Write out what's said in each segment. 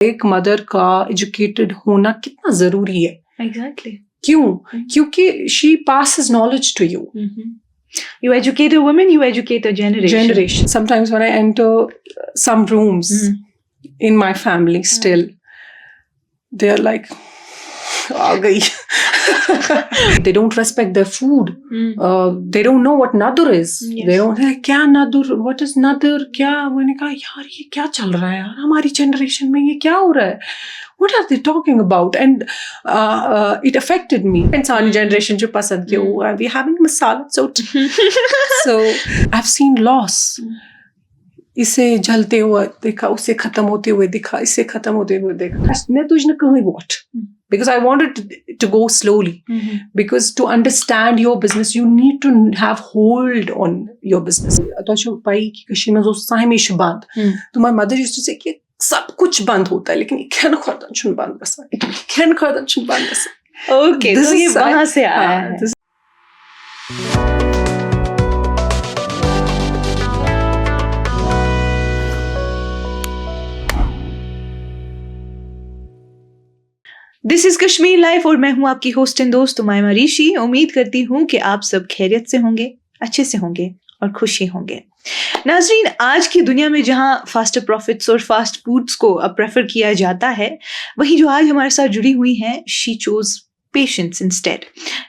एक मदर का एजुकेटेड होना कितना जरूरी है. Exactly. क्यों? क्योंकि she passes knowledge to you. You educate a woman, you educate a generation. Sometimes when I enter some rooms in my family still, they are like, आ गई. They don't respect their food. They don't know what nadur is. Yes. They don't say क्या nadur, what is nadur, क्या. मैंने कहा यार ये क्या चल रहा है यार, हमारी जनरेशन में ये क्या हो रहा है. What are they talking about? And it affected me. इंसानी जनरेशन जो पसंद क्यों हुआ है. We're having masala so I've seen loss. इसे जलते हुए देखा, उसे खत्म होते हुए देखा, इसे खत्म होते हुए देखा. मैं तुझने कहीं what? Because I wanted to go slowly. Because to understand your business, you need to have hold on your business. तो जो पाई कि कश्मीर में जो साहिमिश बंद. तो my mother used to say कि सब कुछ बंद होता है, लेकिन क्या न खर्दन चुन बंद बसा. क्या न खर्दन चुन बंद बसा. Okay, तो ये वहाँ से आया है. दिस इज कश्मीर लाइफ और मैं हूं आपकी होस्ट एंड दोस्त उमायमा ऋषि. उम्मीद करती हूं कि आप सब खैरियत से होंगे, अच्छे से होंगे और खुशी होंगे. नाजरीन, आज की दुनिया में जहां फास्टर प्रॉफिट्स और फास्ट फूड्स को अब प्रेफर किया जाता है, वहीं जो आज हमारे साथ जुड़ी हुई हैं, शी चोज पेशेंस इंस्टेड.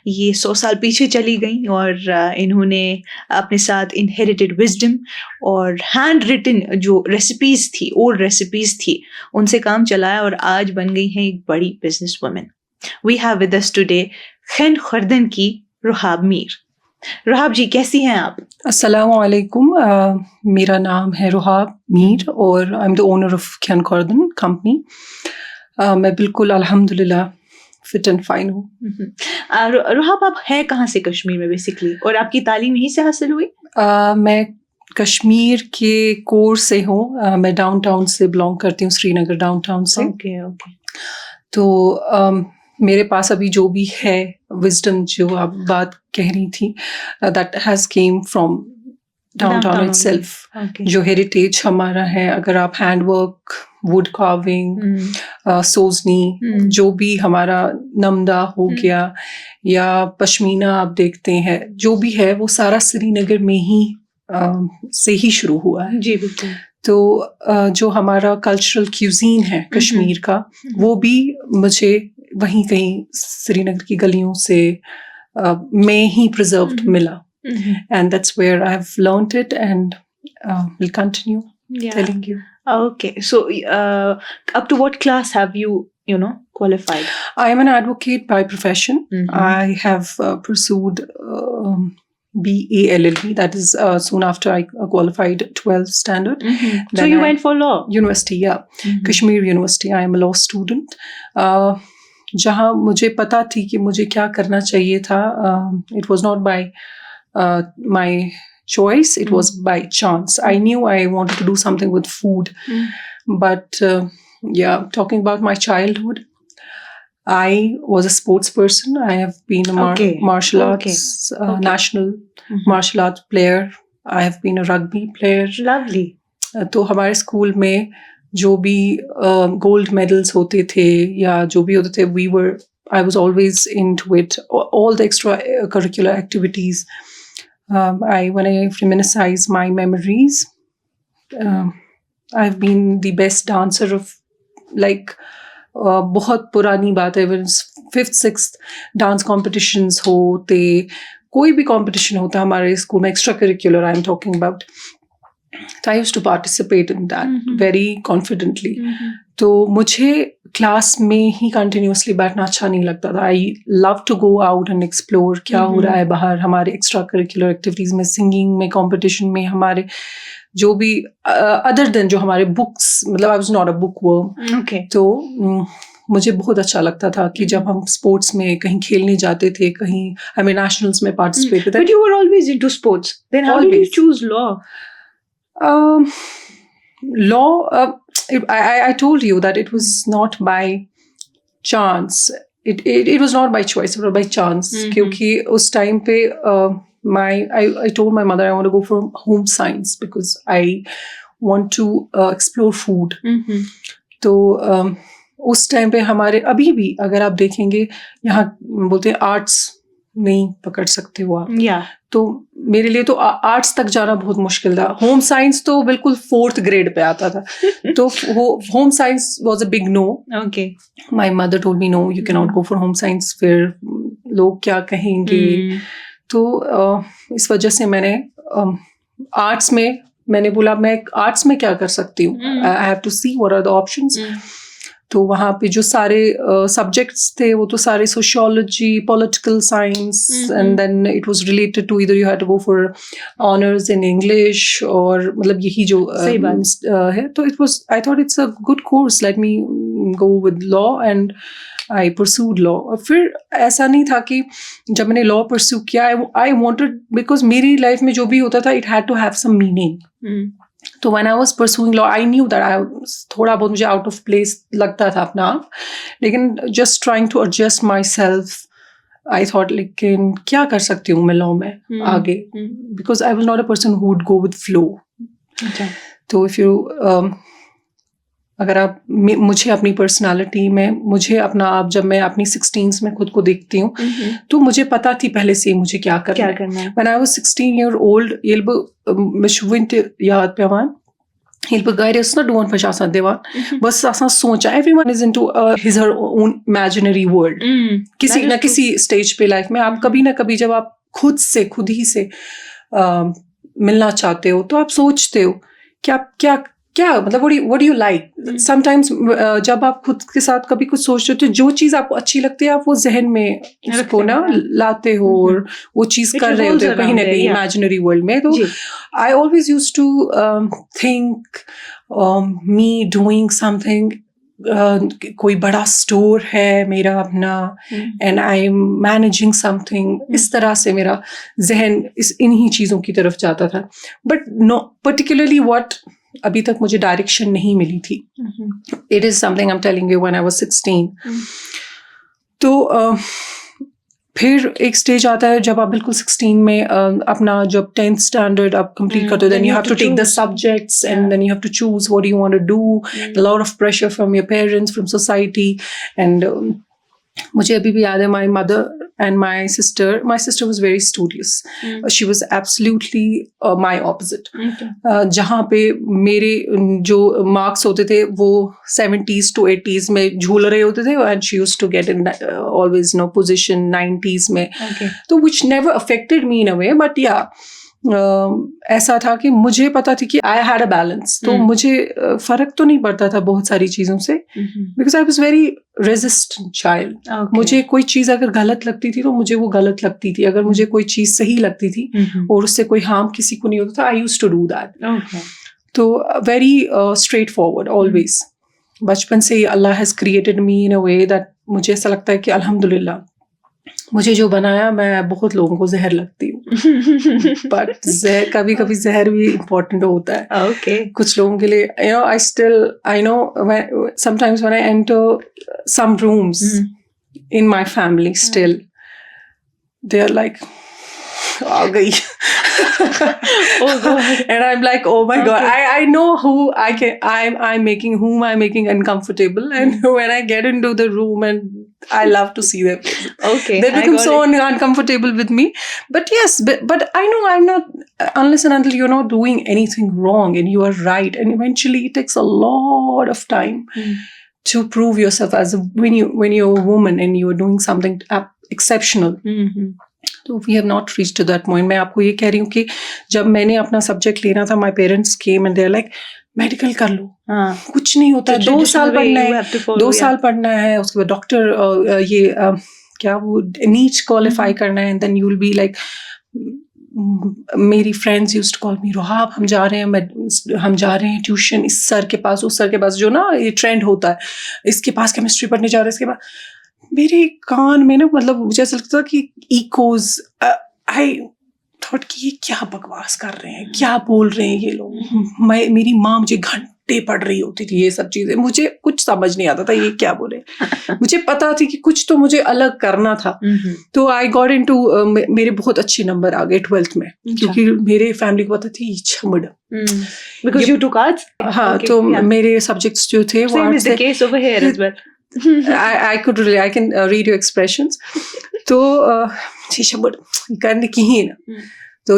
ये 100 साल पीछे चली गई और इन्होंने अपने साथ इनहेरिटेड विजडम और हैंड रिटन जो रेसिपीज थी, ओल्ड रेसिपीज थी, उनसे काम चलाया और आज बन गई हैं एक बड़ी business woman. We have with us today Khain Khardan की रुहाब मीर. रुहाब जी, कैसी हैं आप? अस्सलाम वालेकुम. मेरा नाम है रुहाब मीर और I am the owner of Khain Khardan company. मैं बिल्कुल अल्हम्दुलिल्लाह फिट एंड फाइन हूँ. रुहाब, आप हैं कहाँ से कश्मीर में बेसिकली, और आपकी तालीम यहीं से हासिल हुई? मैं कश्मीर के कोर से हूँ. मैं डाउनटाउन से बिलोंग करती हूँ, श्रीनगर डाउनटाउन से. ओके. तो मेरे पास अभी जो भी है विजडम जो आप बात कह रही थी, that has came from downtown itself. जो हेरिटेज हमारा है, अगर आप हैंडवर्क, वुड कार्विंग, सोजनी, जो भी हमारा नमदा हो गया या पश्मीना आप देखते हैं, जो भी है वो सारा श्रीनगर में ही से ही शुरू हुआ है. जी बिल्कुल. तो जो हमारा कल्चरल क्यूजीन है कश्मीर का, वो भी मुझे वहीं कहीं श्रीनगर की गलियों से में ही प्रिजर्व्ड मिला. And that's where I've learned it and will continue telling you. Okay. So up to what class have you qualified? I am an advocate by profession. I have pursued BA LLB. That is soon after I qualified 12th standard. So you went for law? University, yeah. Kashmir University. I am a law student. जहाँ मुझे पता थी कि मुझे क्या करना चाहिए था. It was not by my choice, it was by chance. I knew I wanted to do something with food. But yeah, talking about my childhood, I was a sports person. I have been a martial arts national martial arts player. I have been a rugby player. Lovely. तो हमारे school में जो भी gold medals होते थे या जो भी होते थे, I was always into it. All the extra curricular activities. When I reminisce my memories, I've been the best dancer of बहुत पुरानी बात है. 5th 6th डांस कॉम्पिटिशन्स होते, कोई भी कॉम्पिटिशन होता हमारे स्कूल में, extra curricular I am talking about. I used to participate in that very confidently. तो मुझे क्लास में ही कंटिन्यूसली बैठना अच्छा नहीं लगता था. I love to go out and explore क्या हो रहा है बाहर. हमारे एक्स्ट्रा करिकुलर एक्टिविटीज़ में, सिंगिंग में, कंपटीशन में, हमारे जो भी अदर देन जो हमारे बुक्स, मतलब I was not a book worm. तो मुझे बहुत अच्छा लगता था कि जब हम स्पोर्ट्स में कहीं खेलने जाते थे, कहीं हमें नेशनल्स में पार्टिसिपेट करते. But you were always into sports. Then how did you choose law? Law, I told you that it was not by chance. It was not by choice, it was by chance. क्योंकि उस time पे I told my mother I want to go for home science because I want to explore food. तो उस time पे हमारे अभी भी अगर आप देखेंगे यहाँ बोलते हैं आर्ट्स नहीं पकड़ सकते हो आप, या तो मेरे लिए तो आर्ट्स तक जाना बहुत मुश्किल था। होम साइंस तो बिल्कुल 4th ग्रेड पे आता था, तो home science was a big no. Okay, my mother told me no you can not go for home science, फिर लोग क्या कहेंगे। तो इस वजह से मैंने आर्ट्स में मैंने बोला मैं आर्ट्स में क्या कर सकती हूँ, I have to see what are the options. तो वहाँ पे जो सारे सब्जेक्ट्स थे वो तो सारे sociology, political science, and then it was related to either you had to go for honours in English, और मतलब यही जो है। तो it was, I thought it's a good course, let me go with law, and I pursued law. और फिर ऐसा नहीं था कि जब मैंने लॉ परस्यू किया, आई वांटेड, बिकॉज मेरी लाइफ में जो भी होता था it had to have some meaning. तो when I was pursuing law, I knew that थोड़ा बहुत मुझे out of place लगता था अपना आप, लेकिन just trying to adjust myself, I thought लेकिन क्या कर सकती हूँ मैं law में आगे, because I was not a person who would go with flow. तो if you अगर आप मुझे अपनी पर्सनालिटी में, मुझे अपना आप, जब मैं अपनी 16s में खुद को देखती हूँ तो मुझे पता थी पहले से मुझे क्या करना है. When I was 16 year old, mich winte yaad pewan hilbe gairis na doon pachasa dewan bas asan socha, everyone is into his her own imaginary world. किसी ना किसी स्टेज पे लाइफ में आप कभी ना कभी जब आप खुद ही से मिलना चाहते हो तो आप सोचते हो क्या मतलब what do you like? Sometimes जब आप खुद के साथ कभी कुछ सोचते हो तो जो चीज़ आपको अच्छी लगती है आप वो जहन में उसको ना लाते हो और वो चीज़ कर रहे होते हो कहीं ना कहीं इमेजिनरी वर्ल्ड में. तो I always used to think me doing something, कोई बड़ा स्टोर है मेरा अपना and I am managing something, इस तरह से मेरा जहन इन्हीं चीज़ों की तरफ जाता था. बट नो पर्टिकुलरली व्हाट, अभी तक मुझे डायरेक्शन नहीं मिली थी. It is something I am telling you when I was 16. तो फिर एक स्टेज आता है जब आप बिल्कुल 16 में अपना जब 10th स्टैंडर्ड आप कंप्लीट करते हो, then you have to take the subjects and then you have to choose what you want to do. A lot of pressure from your parents, from society. And मुझे अभी भी याद है my mother and my sister was very studious. She was absolutely my opposite. जहाँ पे मेरे जो marks होते थे वो 70s to 80s में झूल रहे होते थे and she used to get in always no position 90s में. तो which never affected me in a way, but या ऐसा था कि मुझे पता थी कि आई हैड अ बैलेंस. तो मुझे फर्क तो नहीं पड़ता था बहुत सारी चीज़ों से, because I was very resistant child. मुझे कोई चीज़ अगर गलत लगती थी तो मुझे वो गलत लगती थी, अगर मुझे कोई चीज़ सही लगती थी और उससे कोई हार्म किसी को नहीं होता था, I used to do that. तो वेरी स्ट्रेट फॉरवर्ड ऑलवेज. बचपन से ही अल्लाह has created me in a way that मुझे ऐसा लगता है कि अल्हम्दुलिल्लाह मुझे जो बनाया, मैं बहुत लोगों को जहर लगती हूँ. बट कभी कभी जहर भी इम्पोर्टेंट होता है कुछ लोगों के लिए. I know sometimes when I enter some rooms in my family, still they are like आ गई. And I'm like, oh my God, I know I'm making uncomfortable. And when I get into the room, and I love to see them. They become so uncomfortable with me. But yes, but I know I'm not, unless and until you're not doing anything wrong and you are right. And eventually it takes a lot of time to prove yourself when you're a woman and you're doing something exceptional. तो we have not reached to that point. मैं आपको ये कह रही हूँ कि जब मैंने अपना सब्जेक्ट लेना था, my parents came and they are like, medical कर लो, कुछ नहीं होता है, 2 साल पढ़ना है, 2 साल पढ़ना है, उसके बाद डॉक्टर ये क्या वो नीट क्वालिफाई करना है, and then you will be like. मेरी friends used to call me, Rohab हम जा रहे हैं ट्यूशन इस सर के पास, उस सर के पास, जो ना ये ट्रेंड होता है, इसके पास केमिस्ट्री पढ़ने जा रहे हैं, इसके बाद. मेरे कान में ना मतलब मुझे ऐसा लगता था कि इकोज. आई थॉट कि ये क्या बकवास कर रहे हैं, क्या बोल रहे हैं ये लोग. मेरी माँ मुझे घंटे पढ़ रही होती थी ये सब चीजें, मुझे कुछ समझ नहीं आता था ये क्या बोले। मुझे पता थी कि कुछ तो मुझे अलग करना था। तो आई गॉट इनटू, मेरे बहुत अच्छे नंबर आ गए 12th में, क्योंकि मेरे फैमिली को पता थी छमड़, because you took arts. हाँ, Okay, तो yeah. मेरे सब्जेक्ट्स जो थे वो Same is the case over here as well. I can read your expressions. तो छमड़ करने की ही ना। तो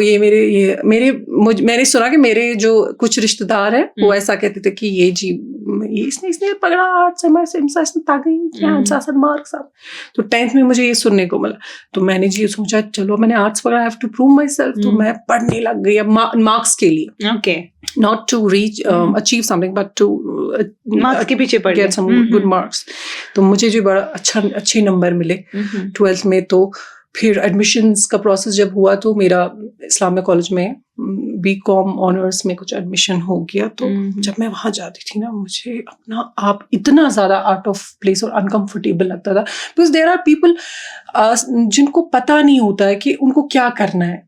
मैंने सुना कि मेरे जो कुछ रिश्तेदार हैं वो ऐसा कहते थे कि ये जी इसने पकड़ा आर्ट्स इसने ताकि मार्क्स। तो 10th में मुझे ये सुनने को मिला, तो मैंने जी सोचा चलो मैंने आर्ट्स पकड़ा, I have to prove myself. तो मैं पढ़ने लग गई अब मार्क्स के लिए, Okay. not to reach achieve something but to marks के पीछे पढ़ get some good marks। तो मुझे जो बड़ा अच्छे नंबर मिले 12th में। तो फिर एडमिशन्स का प्रोसेस जब हुआ तो मेरा इस्लामिया कॉलेज में BCom ऑनर्स में कुछ एडमिशन हो गया। तो जब मैं वहाँ जाती थी ना, मुझे अपना आप इतना ज़्यादा आउट ऑफ प्लेस और अनकंफर्टेबल लगता था, बिकॉज देयर आर पीपल जिनको पता नहीं होता है कि उनको क्या करना है।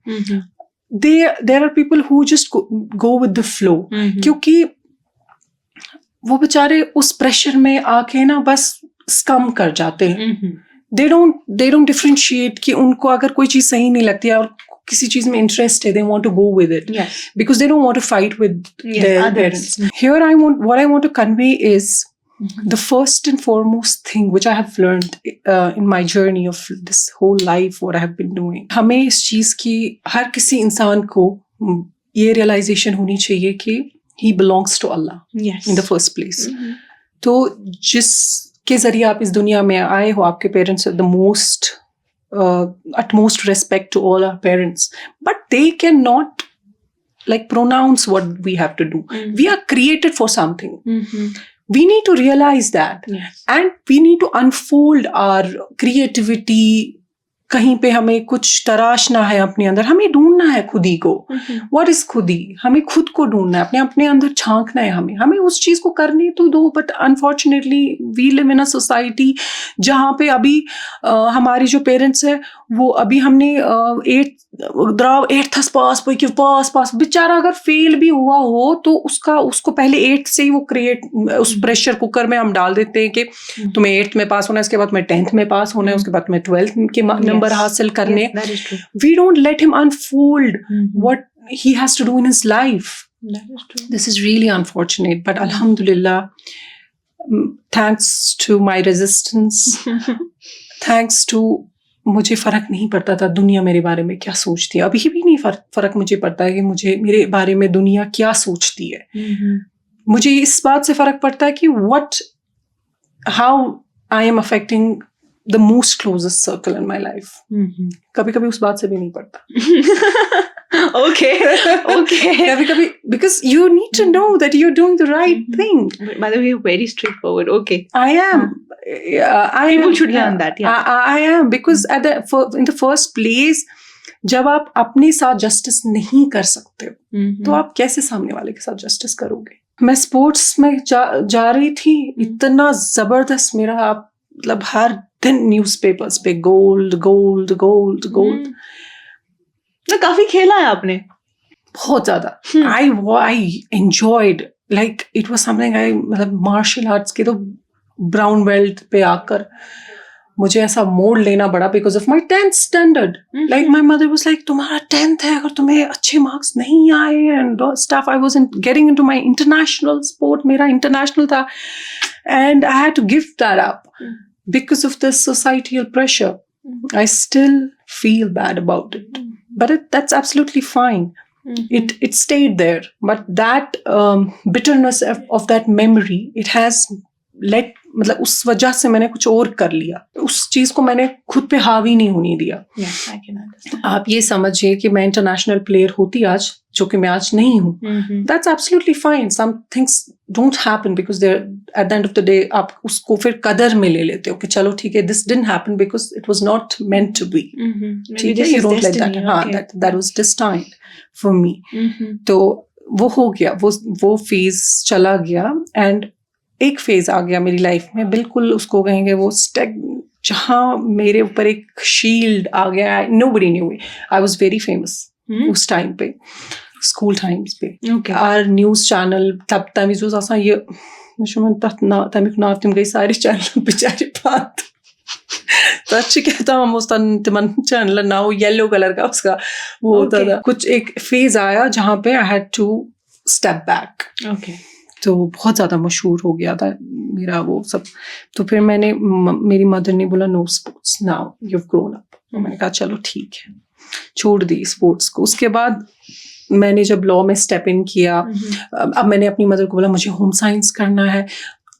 There are people who just go with the flow, क्योंकि वो बेचारे उस प्रेशर में आके ना बस स्कम कर जाते हैं। They don't differentiate कि उनको अगर कोई चीज सही नहीं लगती है और किसी चीज में इंटरेस्ट है, they want to go with it, yes, because they don't want to fight with their others. parents. Here what I want to convey is the first and foremost thing which I have learned in my journey of this whole life, what I have been doing. हमें इस चीज की हर किसी इंसान को ये realisation होनी चाहिए कि he belongs to Allah, yes, in the first place. तो जिस के जरिए आप इस दुनिया में आए हो, आपके parents the most utmost respect to all our parents, but they cannot like pronounce what we have to do. We are created for something. We need to realize that, yes, and we need to unfold our creativity. कहीं पे हमें कुछ तराशना है अपने अंदर, हमें ढूंढना है खुद ही को। व्हाट इज खुद ही? हमें खुद को ढूंढना है, अपने अंदर झांकना है, हमें उस चीज को करने तो दो। But unfortunately we live in a society जहाँ पे अभी हमारी जो पेरेंट्स है वो अभी हमने 8th पास बेचारा अगर फेल भी हुआ हो तो उसको पहले 8th से ही वो उस प्रेशर कुकर में हम डाल देते हैं कि तुम्हें 8th में पास होना है, उसके बाद तुम्हें 10th में पास होना है, उसके बाद तुम्हें 12th के नंबर हासिल करने। We don't let him unfold what he has to do in his life. This is really unfortunate, but अल्हम्दुलिल्लाह, thanks to my resistance, thanks to मुझे फ़र्क नहीं पड़ता था दुनिया मेरे बारे में क्या सोचती है। अभी भी नहीं फ़र्क मुझे पड़ता है कि मेरे बारे में दुनिया क्या सोचती है। मुझे इस बात से फ़र्क पड़ता है कि how I am affecting the most closest circle in my life. कभी कभी उस बात से भी नहीं पड़ता। Okay. कभी because you need to know that you're doing the right thing. By the way, you're very straightforward. Okay. I am. People should learn that. Yeah. I am, because in the first place, जब आप अपने साथ justice नहीं कर सकते तो आप कैसे सामने वाले के साथ जस्टिस करोगे? मैं स्पोर्ट्स में जा रही थी, इतना जबरदस्त मेरा, आप मतलब हर दिन न्यूज़पेपर्स पे गोल्ड गोल्ड गोल्ड गोल्ड। तो काफी खेला है आपने? बहुत ज्यादा। I enjoyed, like it was something. मतलब मार्शल आर्ट्स के तो ब्राउन बेल्ट पे आकर मुझे ऐसा मोड़ लेना पड़ा because of my 10th standard. Like my mother was like, तुम्हारा 10th है, अगर तुम्हें अच्छे मार्क्स नहीं आए and stuff. I was getting into my international sport, मेरा इंटरनेशनल था, and I had to give that up because of this societal pressure. I still feel bad about it, but that's absolutely fine. It stayed there, but that bitterness of that memory, it has led, मतलब उस वजह से मैंने कुछ और कर लिया, उस चीज को मैंने खुद पे हावी नहीं होने दिया। Yes, I can understand. आप ये समझिए कि मैं इंटरनेशनल प्लेयर होती आज, जो कि मैं आज नहीं हूँ। That's absolutely fine. Some things don't happen because they're at the end of the day, आप उसको फिर कदर में ले लेते हो कि चलो ठीक है, this didn't happen because it was not meant to be. ठीक है, you don't let that. हाँ, that was destined for me. तो वो हो गया, वो फेज चला गया, एंड एक फेज आ गया मेरी लाइफ में, बिल्कुल उसको कहेंगे वो जहाँ मेरे ऊपर एक शील्ड आ गया। Nobody knew me. I was very famous उस टाइम पे। स्कूल टाइम्स पे Okay. आर न्यूज़ चैनल तब तमिज ओस आसान ये तथ तमिक नाव तिम गई सारे चैनल बिचारे बात तथ क्या तमाम उस तिमन चैनल नाव येलो कलर का उसका वो होता Okay. था. कुछ एक फेज आया जहाँ पे I had to step back. Okay. तो बहुत ज़्यादा मशहूर हो गया था मेरा वो सब. तो फिर मेरी मदर ने बोला no sports now you have grown up. मैंने कहा चलो ठीक है, छोड़ दी स्पोर्ट्स को. उसके बाद मैंने जब लॉ में स्टेप इन किया, अब मैंने अपनी मदर को बोला मुझे होम साइंस करना है.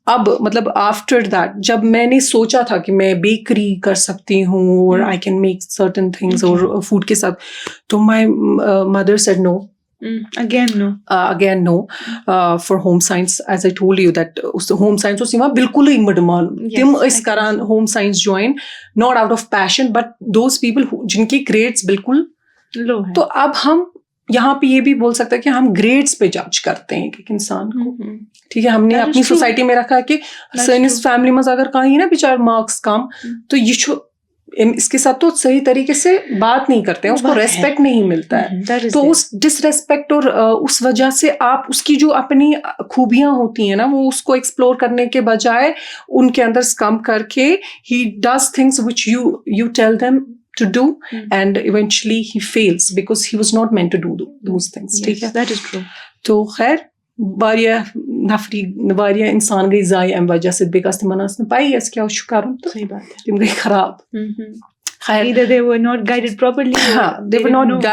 अब मतलब आफ्टर दैट जब मैंने सोचा था कि मैं बेकरी कर सकती हूँ और I can make certain things और फूड के साथ, तो my mother said no. Again no for home science. As I told you that home science was बिल्कुल ही मडमान. तिम इस करान home science join not out of passion but those people जिनकी grades बिल्कुल लो है. तो अब हम यहाँ पे ये भी बोल सकते हैं कि हम ग्रेड्स पे जज करते हैं एक इंसान को. ठीक है, हमने अपनी सोसाइटी में रखा कि सैनिस फैमिली में अगर कहीं ना बेचार मार्क्स कम तो ये इसके साथ तो सही तरीके से बात नहीं करते हैं, उसको रेस्पेक्ट नहीं मिलता है. तो उस डिसरेस्पेक्ट और उस वजह से आप उसकी जो अपनी खूबियां होती हैं ना वो उसको एक्सप्लोर करने के बजाय उनके अंदर स्कम करके he does things which you tell them to do and eventually he fails because he was not meant to do those things. ठीक है, that is true. तो खैर वारियाह नफरी वारियाह इंसान गई ज़ाय अम वजह से बिकॉज तिमन आस न पाई क्या उस करुन तो सही बात है. तिम गई खराब. खैर Either they were not guided properly. हाँ, they were not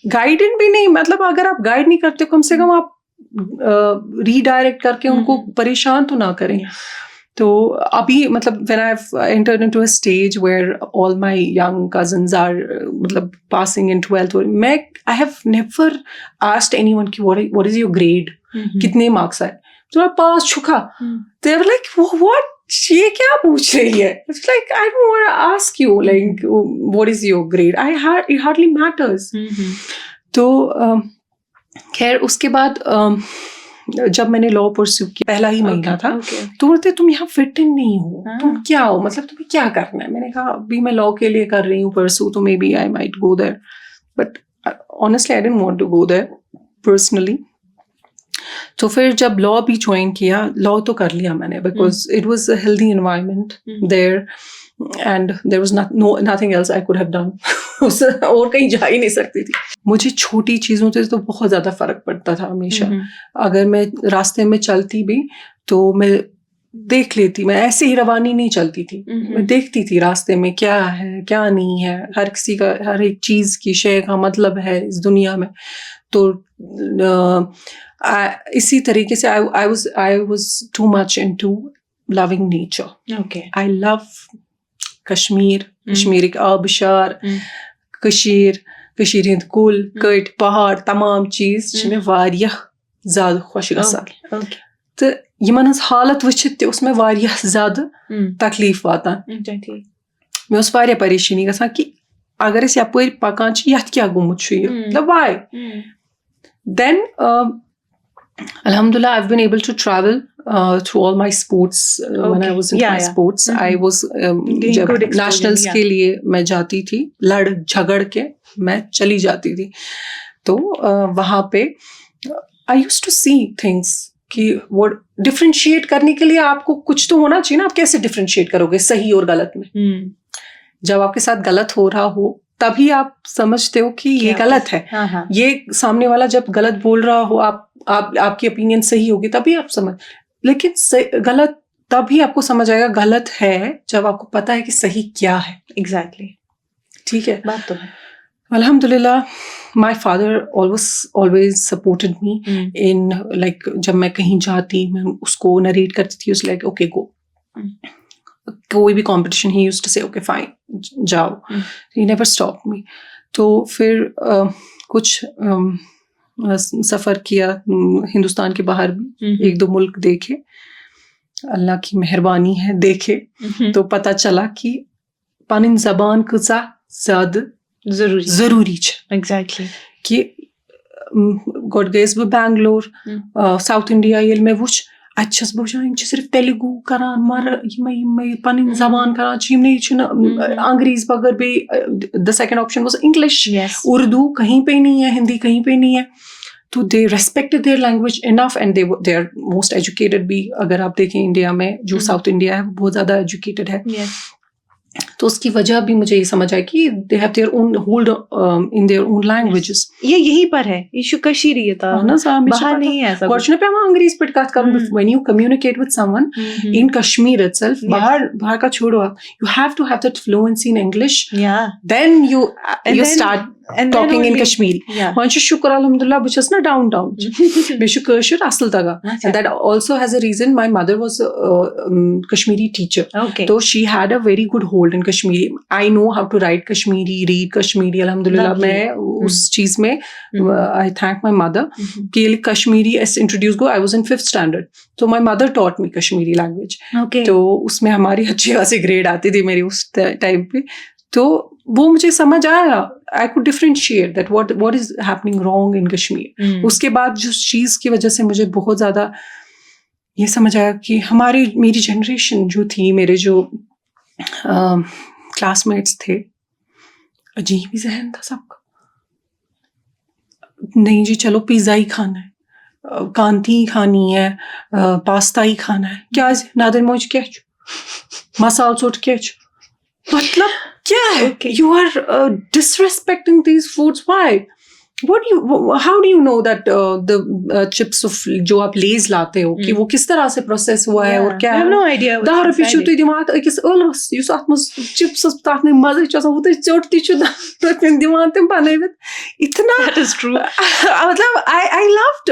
guided भी नहीं. मतलब अगर आप गाइड नहीं करते कम से कम आप रीडायरेक्ट करके उनको परेशान तो ना करें. तो अभी मतलब when I've entered into a stage where all my young cousins are मतलब passing in 12th, I have never asked anyone कि what is your grade, कितने मार्क्स आए. तो मैं पास छुका. They were like what, ये क्या पूछ रही है. It's like I don't want to ask you like what is your grade. It hardly matters. तो खैर उसके बाद जब मैंने लॉ परस्यू किया पहला ही महीना था तो बोलते तुम यहाँ फिट इन नहीं हो, तुम क्या हो, मतलब तुम्हें क्या करना है. मैंने कहा अभी मैं लॉ के लिए कर रही हूँ परस्यू तो maybe I might go there but honestly I didn't want to go there personally. तो फिर जब लॉ भी ज्वाइन किया, लॉ तो कर लिया मैंने because it was a healthy environment there and there was nothing else I could have done. और कहीं जा ही नहीं सकती थी. मुझे छोटी चीज़ों से तो बहुत ज़्यादा फ़र्क पड़ता था हमेशा. अगर मैं रास्ते में चलती भी तो मैं देख लेती, मैं ऐसे ही रवानी नहीं चलती थी. मैं देखती थी रास्ते में क्या है क्या नहीं है, हर किसी का हर एक चीज़ की शय का मतलब है इस दुनिया में. तो इसी तरीके से I was too much into loving nature. Okay. I love Kashmir आबशार Kashir Hind कुल कट पहाड़ तमाम चीज छे वारियाह ज़्यादा खुश गसान. तो यमन हज हालत वचित ते उसमें वारियाह ज़्यादा तकलीफ वातान. मे उस वारियाह परेशानी गसान कि अगर इस यपरि पकान छ यत क्या गोमुत छ ये, मतलब why. Then Alhamdulillah, I've been able to travel through all my sports. When I was in my sports, I was जब nationals के लिए मैं जाती थी, लड़ झगड़ के मैं चली जाती थी. तो वहाँ पे I used to see things कि वो differentiate करने के लिए आपको कुछ तो होना चाहिए ना. आप कैसे differentiate करोगे सही और गलत में? जब आपके साथ गलत हो रहा हो तभी आप समझते हो कि ये गलत है. ये सामने वाला जब गलत बोल रहा हो आपकी ओपिनियन सही होगी तभी आप समझ. लेकिन गलत तभी आपको समझ आएगा गलत है जब आपको पता है कि सही क्या है. एग्जैक्टली. ठीक है, बात तो है. अल्हम्दुलिल्लाह my father always supported me in like जब मैं कहीं जाती मैं उसको नरेट करती थी. उस लाइक ओके गो, कोई भी कंपटीशन ही यूज्ड टू से ओके फाइन जाओ. He never stop me. तो फिर कुछ सफ़र किया हिंदुस्तान के बाहर भी, एक दो मुल्क देखे. अल्लाह की मेहरबानी है देखे तो पता चला कि पनिन ज़बान कसा ज़्यादा ज़रूरी है. एग्जैक्टली. कि गोड गयस बह बैंगलोर साउथ इंडिया ये मैं वुच अच्छस बचान सिर्फ तेलुगु करान मर ये पनिन ज़बान करान अंग्रेज बगैर भी. The second option was English. Urdu कहीं पे नहीं है, हिंदी कहीं पे नहीं है. तो they respected their language enough and they are most educated भी. अगर आप देखें इंडिया में जो साउथ इंडिया है बहुत ज़्यादा educated है. Yes. तो उसकी वजह भी मुझे ये समझ आया कि they have their own hold in their own languages. ये यहीं पर है. इशू कशीरियत ना साहब बाहर नहीं है ऐसा. Fortunately पे हम अंग्रेज़ी पे बात करूँ. When you communicate with someone in Kashmir itself, बाहर का छोड़ो आप, you have to have that fluency in English. Yeah. Then you start talking in Kashmiri. Once you shukr alhamdulillah, which is not downtown. Bishu Kashmir asal taga. And that also has a reason. My mother was a Kashmiri teacher. Okay. So she had a very good hold in Kashmiri. I know how to write Kashmiri, read Kashmiri. Alhamdulillah, मैं उस चीज में I thank my mother. कि Kashmiri as introduced go. I was in 5th standard. So my mother taught me Kashmiri language. Okay. तो उसमें हमारी अच्छी खासी ग्रेड आती थी मेरी उस टाइम पे. तो वो मुझे समझ आया. I could differentiate that what is happening wrong in Kashmir. उसके बाद जिस चीज़ की वजह से मुझे बहुत ज़्यादा ये समझ आया कि मेरी जनरेशन जो थी, मेरे जो क्लासमेट्स थे, अजीब ही जहन था सबका. नहीं जी चलो पिज़्ज़ा ही खाना है, कांती ही खानी है, पास्ता ही खाना है. क्या नादर मौज क्या मसाल चोट क्या मतलब क्या है? You are disrespecting these foods. Why? How do you know that the chips of जो आप लेज लाते हो कि वो किस तरह से प्रोसेस हुआ है और क्या है? I have no idea. दार पिछु तुई दिमाग अकिस ölvas युस आत्मस चिप्स तातने मजे च आसान वो तो चोटती च तातने दिमाग ते बनावित इतना. That is true. मतलब I loved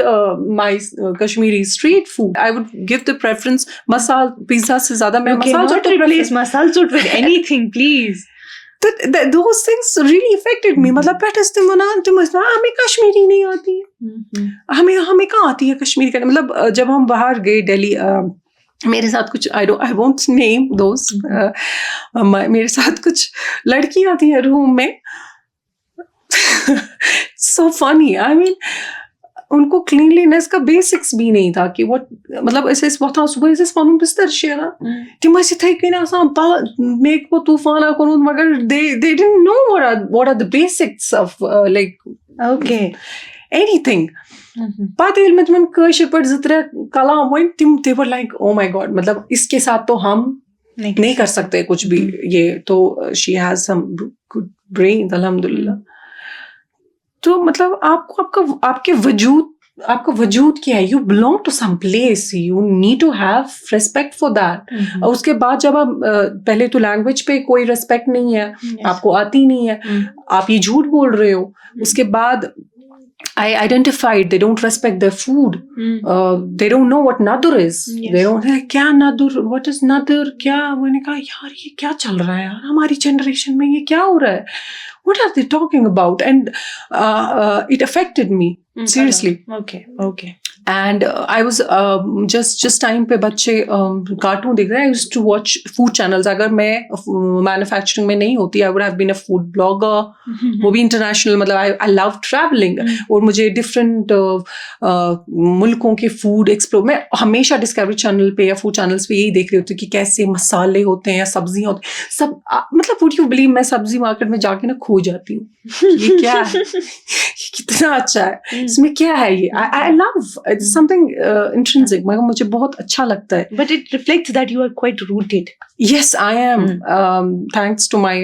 my Kashmiri street food. I would give the preference masal pizza से ज़्यादा मैं मसाल चोट replace masal chot with anything, please. Those things really affected me. मतलब हमें कश्मीरी नहीं आती है. हमें कहाँ आती है कश्मीरी का? मतलब जब हम बाहर गए दिल्ली, मेरे साथ कुछ I won't name those. मेरे साथ कुछ लड़कियां थी रूम में. So funny. I mean, उनको क्लीनलीनेस का बेसिक्स भी नहीं था कि मतलब ऐसे वहाँ सुबह ऐसे पनुन बिस्तर शेरा तिम ऐसे थे कि ना आसान मेक वो तूफान करूँ मगर they didn't know what are the basics of like anything. बात ये में तुमने कश्मीर पर जितने कला हुए they were like oh my god, मतलब इसके साथ तो हम नहीं कर सकते कुछ भी. ये तो she has some good brains alhamdulillah. तो मतलब आपका वजूद क्या है? You belong to some place. You need to have respect for that. और उसके बाद जब आप पहले तो लैंग्वेज पे कोई respect नहीं है, आपको आती नहीं है, आप ये झूठ बोल रहे हो. उसके बाद I identified they don't respect their food. They don't know what nadur is. They don't know क्या nadur, what is nadur, क्या. मैंने कहा यार ये क्या चल रहा है यार, हमारी जनरेशन में ये क्या हो रहा है? What are they talking about? And it affected me seriously. Okay. And I was just time पे बच्चे कार्टून देख रहे हैं. I used to watch food channels. अगर मैं manufacturing में नहीं होती, I would have been a food blogger. वो भी international. मतलब I love traveling. और मुझे different मुल्कों के food explore. मैं हमेशा Discovery Channel पे या food channels पे यही देख रही होती कि कैसे मसाले होते हैं या सब्जियां होती हैं. सब मतलब would you believe मैं सब्जी मार्केट में जाके ना खो जाती हूँ. ये क्या है? कितना अच्छा है. इसमें क्या है ये? I love. It's something intrinsic. मुझे बहुत अच्छा लगता है. But it reflects that you are quite rooted. Yes, I am. Thanks to my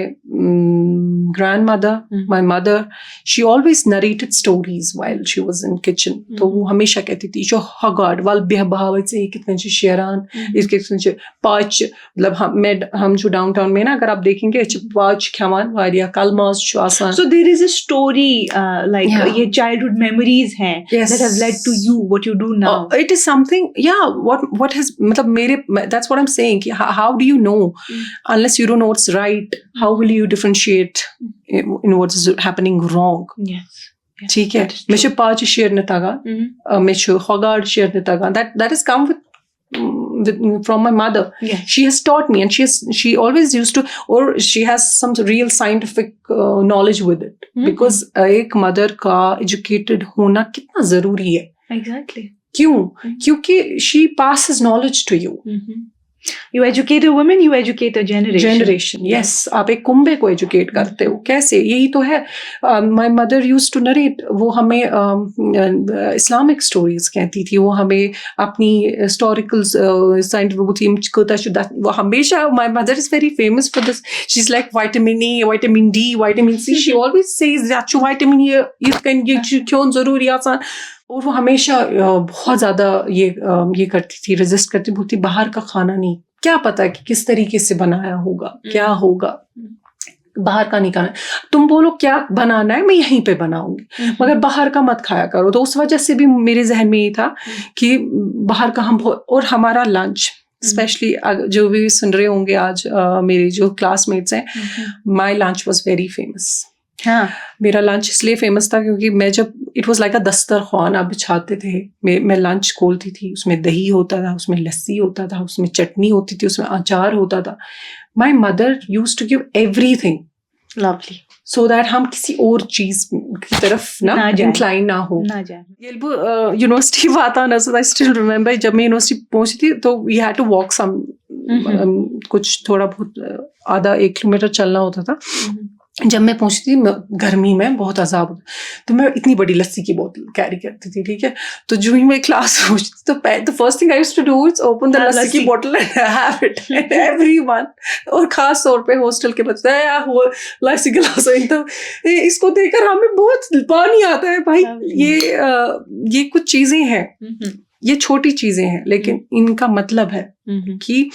grandmother, my mother. She always narrated stories while she was in kitchen. तो वो हमेशा कहती थी जो हगाड़ वाल बेहबावत से कितने चे शेरान इसके कितने चे पाँच. मतलब हम जो डाउनटाउन में ना अगर आप देखेंगे पाँच ख्यामान वारिया कलमास जो आसान. So there is a story like ये childhood memories हैं that have led to you what you do now. It is something. What has मतलब मेरे that's what I'm saying. How do you know unless you don't know what's right? How will you differentiate in what is happening wrong? Yes. ठीक है. मेरे पाँच share ने तागा, मेरे हगाड़ share ने तागा. That has come from my mother. She has taught me, and she always used to, or she has some real scientific knowledge with it. Because एक mother का educated होना कितना जरूरी है. Exactly. क्यों? क्योंकि she passes knowledge to you. You educate a woman, you educate a generation. Yes, आप एक कुंबे को एजुकेट करते हो कैसे, यही तो है. My mother use to narrate, वो हमें इस्लामिक स्टोरीज कहती थी, वो हमें अपनी हिस्टोरिकल साइंटिफिक, वो हमेशा, my mother is very famous for this, she is like vitamin A, vitamin D, vitamin C, she always says vitamin ये क्यों जरूरी आसान. और वो हमेशा बहुत ज़्यादा ये करती थी, रेजिस्ट करती, बोलती बाहर का खाना नहीं, क्या पता कि किस तरीके से बनाया होगा, क्या होगा, बाहर का नहीं खाना. तुम बोलो क्या बनाना है, मैं यहीं पे बनाऊंगी, मगर बाहर का मत खाया करो. तो उस वजह से भी मेरे जहन में ये था कि बाहर का हम, और हमारा लंच स्पेशली, जो भी सुन रहे होंगे आज मेरे जो क्लासमेट्स हैं, my lunch was very famous. हाँ, मेरा लंच इसलिए फेमस था क्योंकि मैं जब, इट वाज लाइक अ दस्तरखान, आप बिछाते थे, मैं लंच खोलती थी, उसमें दही होता था, उसमें लस्सी होता था, उसमें चटनी होती थी, उसमें अचार होता था. My mother used to give everything, lovely, so that हम किसी और चीज की तरफ ना इंक्लाइन ना हो. यूनिवर्सिटी बात आना, सो आई स्टिल रिमेम्बर, जब मैं यूनिवर्सिटी पहुंची थी तो वी हैड टू वॉक सम, कुछ थोड़ा बहुत आधा 1 किलोमीटर चलना होता था. जब मैं पहुंची थी, गर्मी में बहुत अजाब होता, तो मैं इतनी बड़ी लस्सी की बोतल कैरी करती थी, ठीक है. तो जो ही मैं क्लास पहुंची थी, तो first thing I used to do is open the lassi की बोतल and have it, and everyone, और खास तौर पे हॉस्टल के बच्चे, वो लस्सी गिलास, तो इसको देखकर हमें बहुत पानी आता है भाई. ये कुछ चीजें हैं, ये छोटी चीजें हैं, लेकिन इनका मतलब है कि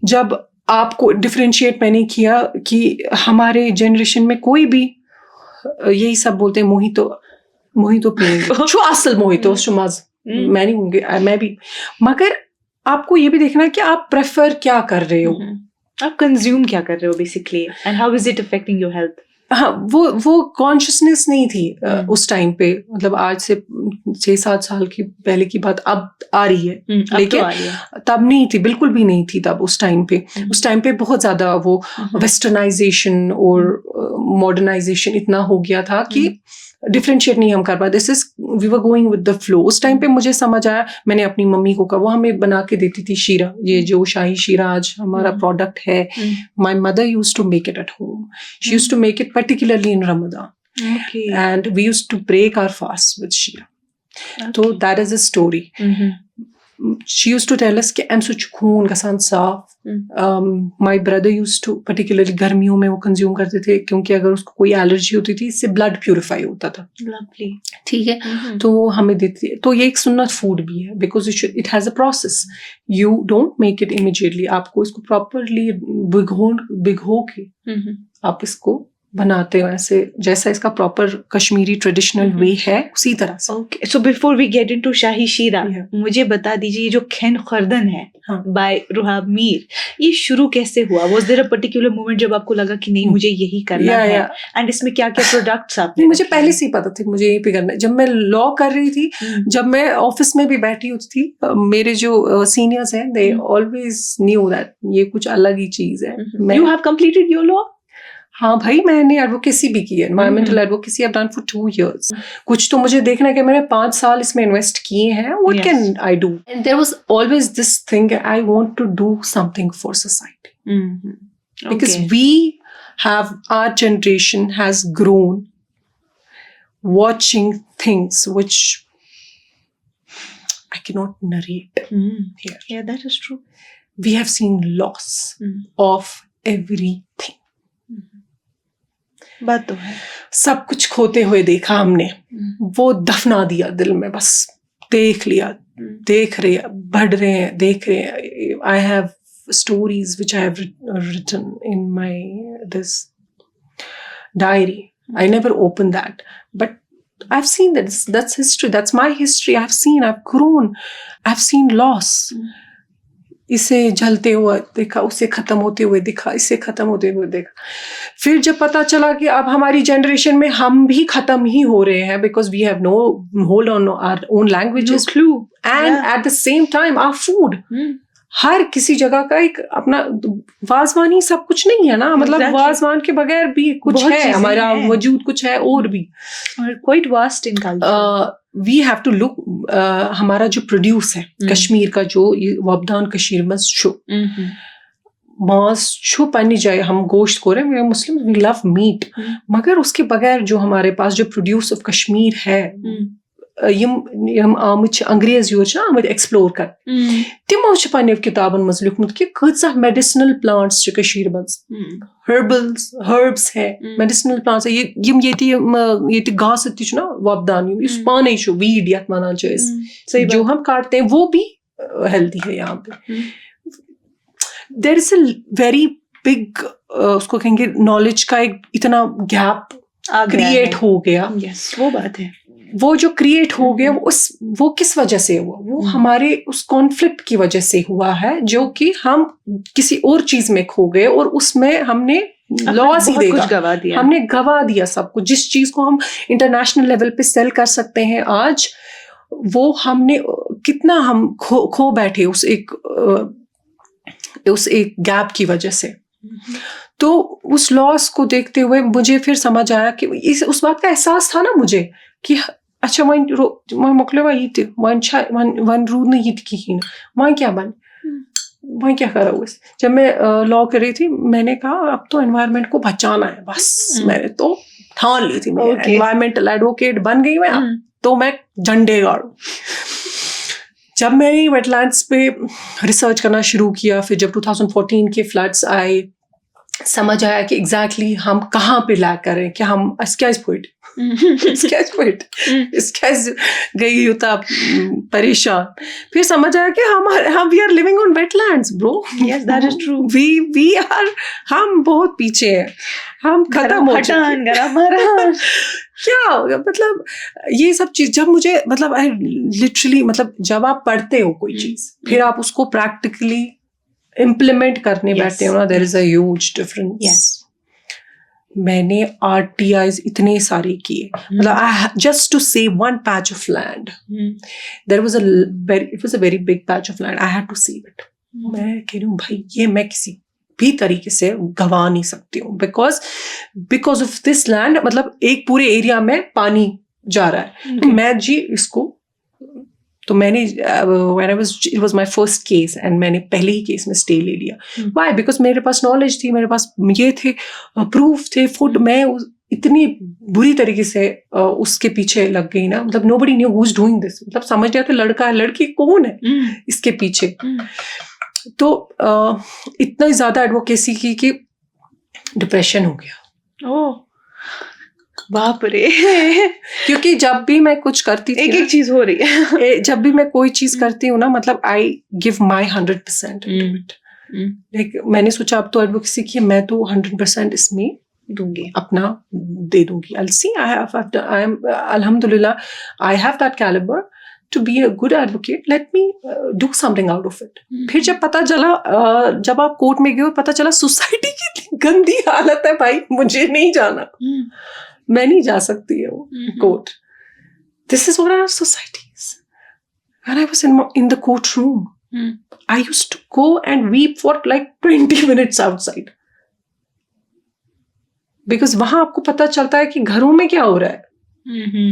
जब आपको डिफरेंशिएट मैंने किया कि हमारे जनरेशन में कोई भी, यही सब बोलते हैं मोहितो पिएंगे, शो असल मोहितो शुमाज, मैं नहीं होंगे, मैं भी, मगर आपको ये भी देखना है कि आप प्रेफर क्या कर रहे हो, आप कंज्यूम क्या कर रहे हो basically, and how is it affecting your health. हाँ, वो कॉन्शियसनेस नहीं थी उस टाइम पे, मतलब आज से 6-7 साल की पहले की बात अब आ रही है, लेकिन तब नहीं थी, बिल्कुल भी नहीं थी तब. उस टाइम पे बहुत ज्यादा वो वेस्टर्नाइजेशन और मॉडर्नाइजेशन इतना हो गया था कि डिफरेंशिएट नहीं हम कर पाए. This is, we were going with the flow. उस टाइम पे मुझे समझ आया, मैंने अपनी मम्मी को कहा, वो हमें बना के देती थी शीरा, ये जो शाही शीरा आज हमारा प्रोडक्ट है, my mother used to make it at home. She used to make it particularly in Ramzan, and we used to break our fast with sheera. तो that is a story. She used to tell us कि एम सुच खून गसान साफ. My brother used to, particularly गर्मियों में वो कंज्यूम करते थे, क्योंकि अगर उसको कोई एलर्जी होती थी, इससे ब्लड प्यूरिफाई होता था. ठीक है, तो वो हमें देती है. तो ये एक सुन्नत फूड भी है, because it has a process. You don't make it immediately, आपको इसको प्रॉपरली भिगो के आप इसको बनाते हो, ऐसे जैसा इसका प्रॉपर कश्मीरी ट्रेडिशनल वे है, उसी तरह से. Okay, so before we get into shahi sheera, मुझे बता दीजिए, जो खैन खर्दन है बाय रुहाब मीर, ये शुरू कैसे हुआ? Was there a particular moment जब आपको लगा कि नहीं, मुझे यही करना है? एंड इसमें क्या क्या प्रोडक्ट्स आपने? मुझे पहले से ही पता था मुझे यही पे करना है. जब मैं लॉ कर रही थी, जब मैं ऑफिस में भी बैठी होती थी, मेरे जो सीनियर्स हैं, दे ऑलवेज न्यू दैट ये कुछ अलग ही चीज है. You have completed your law? हाँ भाई, मैंने एडवोकेसी भी की है, environmental advocacy I have done for 2 years. कुछ तो मुझे देखना है कि मैंने 5 साल इसमें इन्वेस्ट किए हैं, what can I do? And there was always this thing, I want to do something for society, because we have, our generation has grown watching things which I cannot narrate here. Yeah, that is true. We have seen loss of everything. बात तो है. सब कुछ खोते हुए देखा हमने, वो दफना दिया दिल में, बस देख लिया, देख रहे, बढ़ रहे हैं, देख रहे हैं. I have stories which I have written in my this diary. I never opened that, but I've seen that. That's history. That's my history. I've seen. I've grown. I've seen loss. इसे जलते हुए देखा, उसे खत्म होते हुए देखा, इसे खत्म होते हुए देखा. फिर जब पता चला कि अब हमारी जनरेशन में हम भी खत्म ही हो रहे हैं, because we have no hold on our own languages, no clue, and at the same time our food. हर किसी जगह का एक अपना वाजवान ही सब कुछ नहीं है ना, मतलब Exactly. वाजवान के बगैर भी कुछ बहुत है, चीजें हमारा हैं। वजूद कुछ है और भी. और quite vast in culture. We have to look, हमारा जो प्रोड्यूस है कश्मीर का, जो वबदान कश्मीर में शो मांस छो पानी जाए, हम गोश्त को रहे, we Muslim, we love meat, मगर उसके बगैर जो हमारे पास जो प्रोड्यूस ऑफ कश्मीर है, यम आमच अंग्रेज योर छ आमत एक्सप्लोर कर, तिमो छ पन्ने किताबन मज लिखमुत कि कत्सा मेडिसिनल प्लांट्स छ कश्मीर मज, हर्ब्स है, मेडिसिनल प्लांट्स है, यम येति घास ति छ ना वबदान, इस पाने छ वीड यत वनान छ इस, जो हम काटते हैं वो भी हेल्दी है यहाँ पे. There is a very big, उसको कहेंगे नॉलेज का एक इतना गैप क्रिएट हो गया. Yes, वो बात है. वो जो क्रिएट हो गया वो किस वजह से हुआ? वो हमारे उस कॉन्फ्लिक्ट की वजह से हुआ है, जो कि हम किसी और चीज में खो गए और उसमें हमने लॉस ही देगा, हमने गवा दिया सब कुछ. जिस चीज को हम इंटरनेशनल लेवल पे सेल कर सकते हैं आज, वो हमने कितना हम खो बैठे उस एक गैप की वजह से. तो उस लॉस को देखते हुए मुझे फिर समझ आया कि उस बात का एहसास था ना मुझे कि अच्छा वह मोकलेवा ये थे वन रूद नहीं ये कहीं वहाँ क्या बन, वहाँ क्या करा हुआ. जब मैं लॉ कर रही थी, मैंने कहा अब तो एनवायरनमेंट को बचाना है बस. मैंने तो ठान ली थी, मैं एनवायरमेंटल एडवोकेट बन गई मैं, तो मैं झंडे गाड़ू. जब मैंने वेटलैंड्स पे रिसर्च करना शुरू किया, फिर जब 2014 के फ्लड्स आए, समझ आया कि एग्जैक्टली हम कहाँ पे लैग कर रहे हैं, कि हम गई होता परेशान. फिर समझ आया कि हम we are living on wetlands bro. Yes, that is true. We are, हम बहुत पीछे हैं, हम खत्म हो चुके. क्या होगा, मतलब ये सब चीज जब मुझे, मतलब आई लिटरली, मतलब जब आप पढ़ते हो कोई चीज, फिर आप उसको प्रैक्टिकली इम्प्लीमेंट करने बैठते हो ना, there is a huge difference. मैंने RTIs इतने सारे किए, मतलब just to save one patch of land, there was it was a very big patch of land, I had to save it. मैं कह रही हूँ भाई ये मैं किसी भी तरीके से गवा नहीं सकती हूँ, बिकॉज ऑफ दिस लैंड, मतलब एक पूरे एरिया में पानी जा रहा है. तो मैं जी इसको, तो मैंने it was my first case and मैंने पहले ही केस में स्टे ले लिया. Why? Because मेरे पास नॉलेज थी, मेरे पास ये थे प्रूफ थे, फुट. मैं इतनी बुरी तरीके से उसके पीछे लग गई ना, मतलब nobody knew who's doing this, मतलब समझ गया कि लड़का है, लड़की कौन है इसके पीछे. तो इतना ज्यादा एडवोकेसी की कि डिप्रेशन हो गया. ओह बाप रे. क्योंकि जब भी मैं कुछ करती थी, एक चीज हो रही है. जब भी मैं कोई चीज करती हूँ ना, मतलब I give my 100% into it. Like, मैंने सोचा अब तो एडवोकेसी की, मैं तो 100% इसमें दूंगी, अपना दे दूंगी. I'll see. I am alhamdulillah, I have that caliber to be a good advocate. Let me do something out of it. फिर जब पता चला, जब आप कोर्ट में गए और पता चला सोसाइटी की गंदी हालत है भाई, मुझे नहीं जाना, मैं नहीं जा सकती है वो court. This is what our society is. When I was in the courtroom, I used to go and weep for like 20 minutes outside. Because वहां आपको पता चलता है कि घरों में क्या हो रहा है,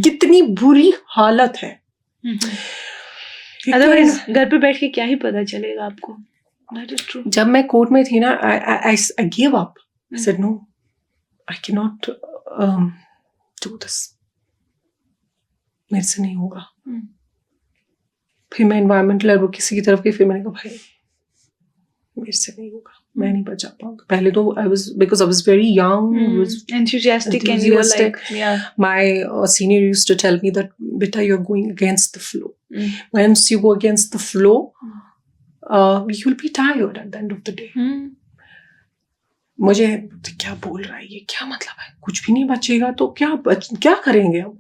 कितनी बुरी हालत है. अदरवाइज घर पे बैठ के क्या ही पता चलेगा आपको. That is true. जब मैं कोर्ट में थी ना, I gave up. I said no, I cannot do this. मेरे से नहीं होगा. फिर मैं एनवायरमेंटल एडवोकेसी की तरफ गई. फिर मैंने कहा भाई मेरे से नहीं होगा, मैं नहीं बचा पाऊंगा. पहले तो because I was very young, was enthusiastic, and you were like, yeah. My senior used to tell me that, beta, you're going against the flow. Once you go against the flow, you'll be tired at the end of the day. मुझे क्या बोल रहा है ये, क्या मतलब है, कुछ भी नहीं बचेगा तो क्या करेंगे हम.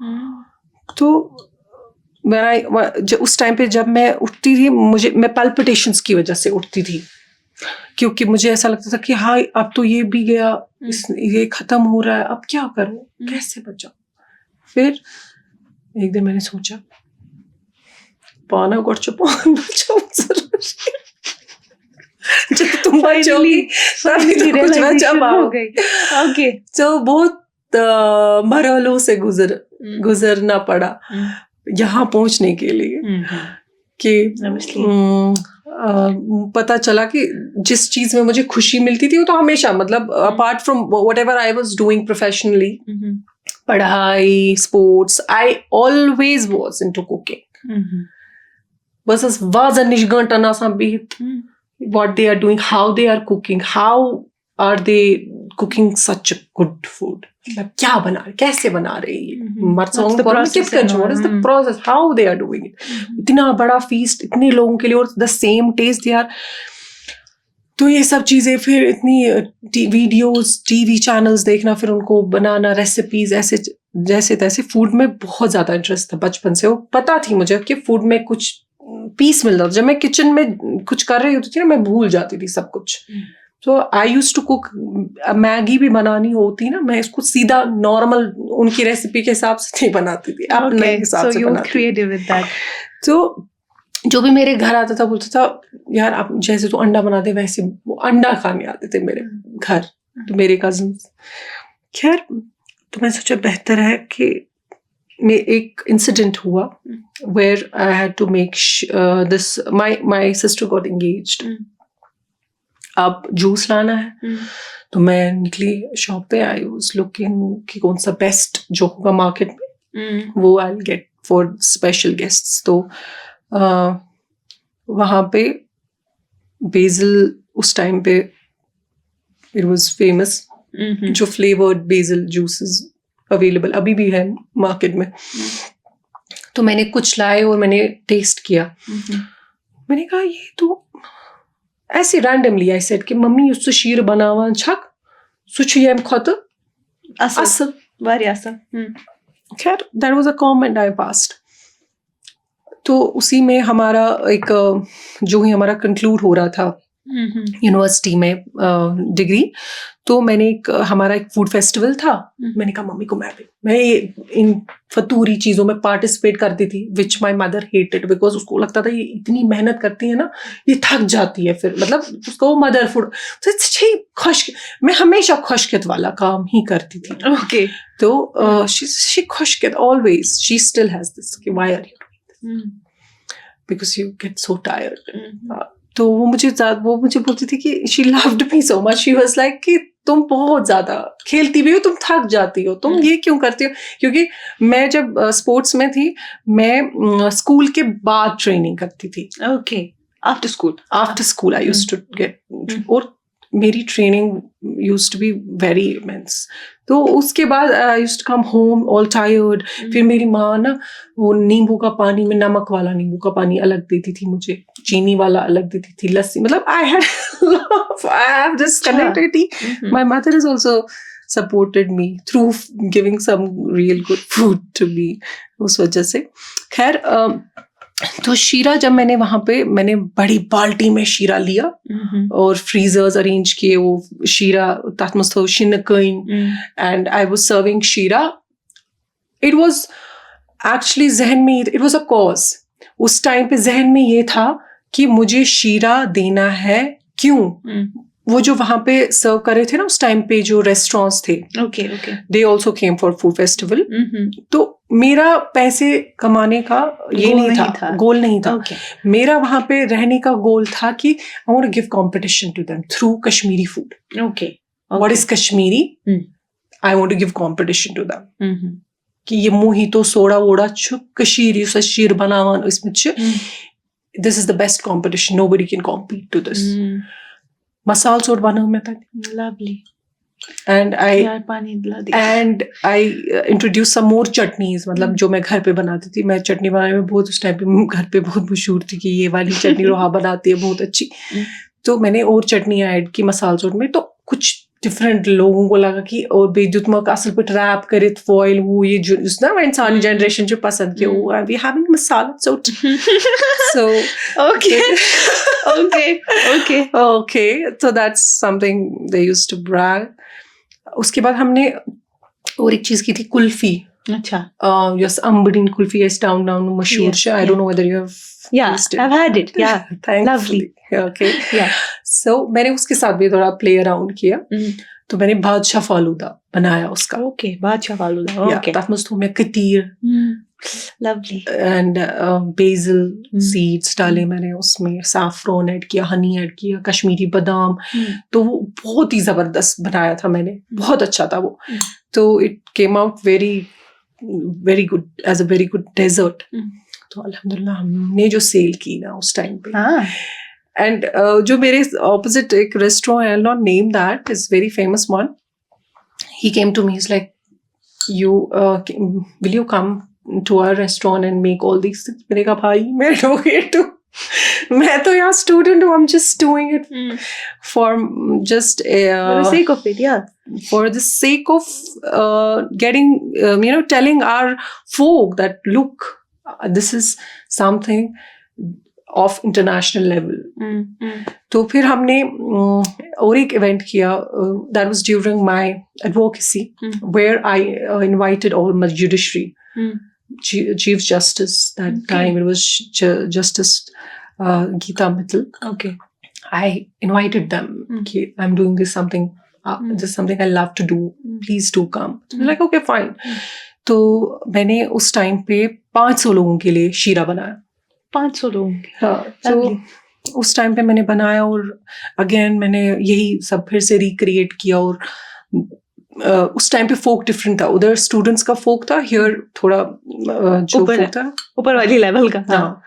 तो उस टाइम पे जब मैं उठती थी, मैं पल्पिटेशंस की वजह से उठती थी, क्योंकि मुझे ऐसा लगता था कि हाँ अब तो ये भी गया, ये खत्म हो रहा है, अब क्या करूं, कैसे बचाऊं. फिर एक दिन मैंने सोचा पाना गोड़ चुपान बचाऊं जरूर. जब तुम बचोगी तभी तो कुछ बचा पाओगे। ओके, तो बहुत मरहलों से गुजरना पड़ा यहाँ पहुंचने के लिए कि पता चला कि जिस चीज में मुझे खुशी मिलती थी वो तो हमेशा, मतलब apart from whatever I was doing professionally, पढ़ाई, sports, I always was into cooking. बस इस वाजन निश घंटन आसान बिहित what they are doing, how they are cooking, how are they cooking such a good food, मतलब क्या बना रहे, कैसे बना रहे हैं, मर्चांग what is the process, how they are doing it, इतना बड़ा feast इतने लोगों के लिए और the same taste यार। तो ये सब चीजें, फिर इतनी वीडियोस, टीवी चैनल्स देखना, फिर उनको बनाना, रेसिपीज, ऐसे जैसे तैसे। फूड में बहुत ज्यादा इंटरेस्ट था बचपन से, वो पता थी मुझे कि फूड में कुछ पीस मिल रहा था। जब मैं किचन में कुछ कर रही होती थी ना, मैं भूल जाती थी सब कुछ। तो I used to cook, Maggi भी बनानी होती ना, मैं इसको सीधा नॉर्मल उनकी रेसिपी के हिसाब से नहीं बनाती थी, अपने हिसाब से बनाती। तो जो भी मेरे घर आता था बोलता था यार आप जैसे तो अंडा बनाते वैसे, वो अंडा खाने आते थे मेरे घर, तो मेरे कजिन्स। खैर, तो मैं सोचा बेहतर है कि एक इंसिडेंट हुआ where I had to make this, my sister got engaged. अब जूस लाना है, तो मैं निकली शॉप पे, आई वाज लुकिंग कि कौन सा बेस्ट जो होगा मार्केट में, वो I will get for special guests. तो वहाँ पे बेसिल उस टाइम पे इट वाज फेमस, जो फ्लेवर्ड बेसिल जूसेस अवेलेबल अभी भी है मार्केट में। तो मैंने कुछ लाए और मैंने टेस्ट किया। मैंने कहा ये तो ऐसे रैंडमली आई सेड कि मम्मी उससे शीर बनावान छक सुछ ये खत असल वारिया असल। खैर that was a comment I passed. तो उसी में हमारा एक जो ही हमारा कंक्लूड हो रहा था यूनिवर्सिटी में डिग्री, तो मैंने हमारा एक फूड फेस्टिवल था। मैंने कहा मम्मी को मैं इन फतूरी चीजों में पार्टिसिपेट करती थी, विच माई मदर हेटेड, बिकॉज उसको लगता था ये इतनी मेहनत करती है ना, ये थक जाती है, फिर मतलब उसको मदर फूड खुश, मैं हमेशा खुशकित वाला काम ही करती थी। ओके, तो शी खुशकित always, she still has this कि why are you because you get so tired. तो वो मुझे बोलती थी कि she loved me so much, she was like कि तुम बहुत ज्यादा खेलती भी हो, तुम थक जाती हो, तुम ये क्यों करती हो। क्योंकि मैं जब स्पोर्ट्स में थी, मैं स्कूल के बाद ट्रेनिंग करती थी। Okay, after school I used to get, और मेरी training used to be very immense. तो उसके बाद I used to come home all tired. फिर मेरी माँ ना वो नींबू का पानी में, नमक वाला नींबू का पानी अलग देती थी मुझे, चीनी वाला अलग देती थी, लस्सी, मतलब I have this connectivity. My mother has also supported me through giving some real good food to me, उस वजह से। खैर तो शीरा जब मैंने वहां पे, मैंने बड़ी बाल्टी में शीरा लिया और फ्रीजर्स अरेंज किए, वो शीरा तथ मस्त शिनकन, एंड आई वाज सर्विंग शीरा। इट वाज एक्चुअली जहन में, इट वाज अ कॉज। उस टाइम पे जहन में ये था कि मुझे शीरा देना है। क्यों? वो जो वहां पे सर्व कर रहे थे ना उस टाइम पे, जो रेस्टोरेंट्स थे, they also came for food festival. तो मेरा पैसे कमाने का ये नहीं था, गोल नहीं था। मेरा वहां पे रहने का गोल था कि I want to give competition to them through Kashmiri food. What is Kashmiri? I want to give competition to them कि ये मुही तो सोडा वोडा छु कश्मीरी शीर बनावन इसमें छु, this is the best competition, nobody can compete to this. मसाल सोड बना मैं था, lovely, and I introduced some more chutneys, मतलब जो मैं घर पे बनाती थी। मैं चटनी बनाने में बहुत, उस टाइम पे घर पे बहुत मशहूर थी कि ये वाली चटनी रोहा बनाती है बहुत अच्छी। तो मैंने और चटनी ऐड की मसाल सोड में, तो कुछ डिफरेंट लोगों को लगा कि और बेजुतमा का असल पे रैप करे फॉइल, वो ये जो ना इंसानी जनरेशन जो पसंद किया, वो वी हैविंग मसाला सोड। So okay, so that's something they used to brag. उसके बाद हमने और एक चीज की थी, कुल्फी। अच्छा, yes, Ambadin kulfi is down मशहूर है। I don't know whether you have tasted. I've had it. Yeah, thankfully. Okay. Yeah. So मैंने उसके साथ भी थोड़ा प्ले अराउंड किया. तो मैंने बादशाह फालूदा बनाया उसका. ओके, बादशाह फालूदा. ओके, तथ मंज थो मे कतीर लवली एंड बेसिल सीड्स डाले मैंने उसमें, सैफरॉन ऐड किया, हनी ऐड किया, कश्मीरी बादाम. तो वो बहुत ही जबरदस्त बनाया था मैंने, बहुत अच्छा था वो. तो it came out very good as a very good dessert. तो अल्हम्दुलिल्लाह हमने जो सेल की ना उस टाइम पे. एंड जो मेरे ऑपोजिट एक रेस्टोरेंट है, I will not name that, is very famous one. He came to me, is like you will you come to our restaurant and make all these things. मैंने कहा भाई मैं मैं तो यहाँ student हूँ, I'm just doing it for just for the sake of it, yeah. For the sake of getting telling our folk that look, this is something of international level. तो फिर हमने और एक event किया, that was during my advocacy, where I invited all my judiciary. Chief Justice that time, it was Justice Geeta Mittal. Okay, I invited them. Okay, I'm doing this something. This is something I love to do. Please do come. They're like, okay, fine. तो मैंने उस time पे 500 लोगों के लिए शीरा बनाया. 500 लोगों. हाँ, तो उस टाइम पे मैंने बनाया और अगेन मैंने यही सब फिर से रिक्रिएट किया. और उस टाइम पे फोक डिफरेंट था, उधर स्टूडेंट्स का फोक था, हियर थोड़ा जो फोक था ऊपर वाली लेवल का. हाँ,